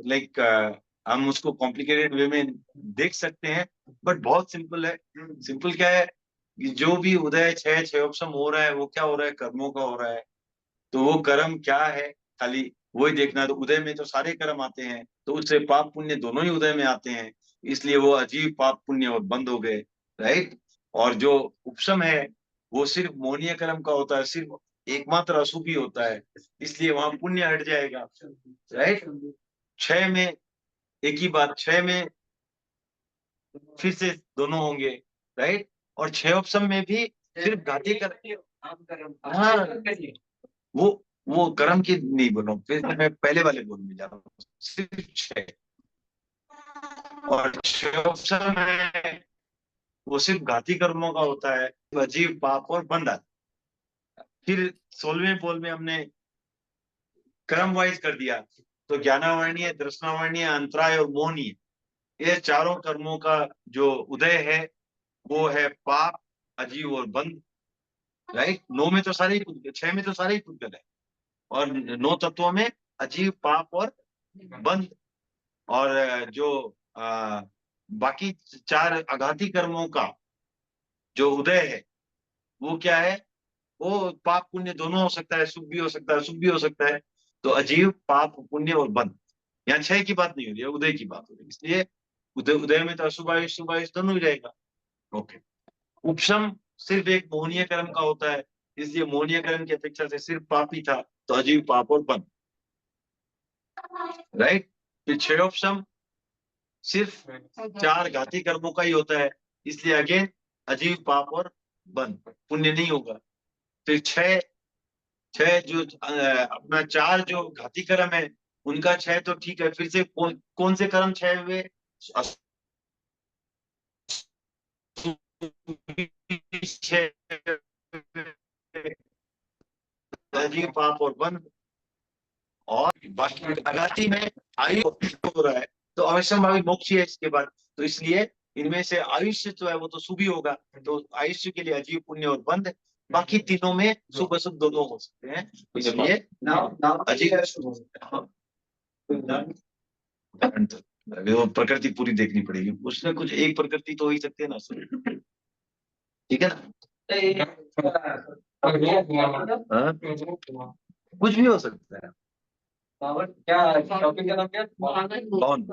लाइक हम उसको कॉम्प्लिकेटेड वे में देख सकते हैं, बट बहुत सिंपल है। सिंपल क्या है कि जो भी उदय छह ऑप्शन हो रहा है, वो क्या हो रहा है, कर्मों का हो रहा है। तो वो कर्म क्या है, खाली वही देखना है। तो उदय में तो सारे कर्म आते हैं, तो उससे पाप पुण्य दोनों ही उदय में आते हैं, इसलिए वो अजीब पाप पुण्य और बंद हो गए, राइट। और जो उपशम है वो सिर्फ मोहनीय कर्म का होता है, सिर्फ एकमात्र अशुभ ही होता है, इसलिए वहां पुण्य हट जाएगा, राइट। क्षय में एक ही बात, क्षय में फिर से दोनों होंगे, राइट। और क्षय उपशम में भी सिर्फ घाटी कर, हाँ वो कर्म की नहीं बोलो, फिर मैं पहले वाले बोल में जा रहा हूँ, सिर्फ क्षय। और क्षय उपशम है वो सिर्फ घाती कर्मों का होता है, अजीब पाप और बंधन। फिर 16वें बोल में हमने कर्म वाइज कर दिया, तो ज्ञानावर्णीय, दर्शनावर्णीय, अंतराय और मोहनीय, ये चारों कर्मों का जो उदय है वो है पाप, अजीव और बंध, राइट। 9 में तो सारे ही, 6 में तो सारे ही पुद्गल है, और 9 तत्वों में अजीव, पाप और बंध। और जो बाकी 4 अघाती कर्मों का जो उदय है वो क्या है, वो पाप पुण्य दोनों हो सकता है, शुभ भी हो सकता है, अशुभ भी हो सकता है। तो अजीव, पाप, पुण्य और बंध, यहाँ क्षय की बात नहीं हो रही है, उदय की बात हो रही है, इसलिए उदय में तो अशुभ आयुष, शुभ आयुष दोनों ही रहेगा। ओके। उपशम सिर्फ एक मोहनीय कर्म का होता है, इसलिए मोहनीय कर्म की अपेक्षा से सिर्फ पाप ही था, तो अजीव, पाप और बंध, राइट। फिर क्षयोपशम सिर्फ 4 घाती कर्मों का ही होता है, इसलिए अगेन अजीव, पाप और बंध, पुण्य नहीं होगा। फिर छह जो अपना 4 जो घाती कर्म है उनका क्षय तो ठीक है, फिर से कौन से कर्म क्षय हुए, अजीव, पाप और बंध। और बाकी अगाती में आयु हो रहा है, तो अवश्य भावी मोक्ष है इसके बाद, तो इसलिए इनमें से आयुष्य जो है वो तो शुभ ही होगा, तो आयुष्य के लिए अजीव, पुण्य और बंध। बाकी तीनों में शुभ अशुभ दोनों हो सकते हैं, इसलिए अजीव। वो प्रकृति पूरी देखनी पड़ेगी, उसमें कुछ एक प्रकृति तो हो ही सकती है ना, ठीक है ना। हाँ? कुछ भी हो सकता है। बाबर क्या टॉपिक का नाम क्या कौन?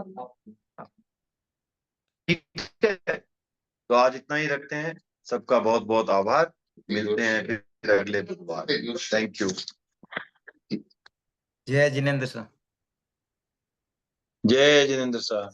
ठीक है, तो आज इतना ही रखते हैं। सबका बहुत बहुत आभार। मिलते हैं फिर अगले बुधवार। Thank you. जय जिनेंद्र सर। जय जिनेंद्र सर।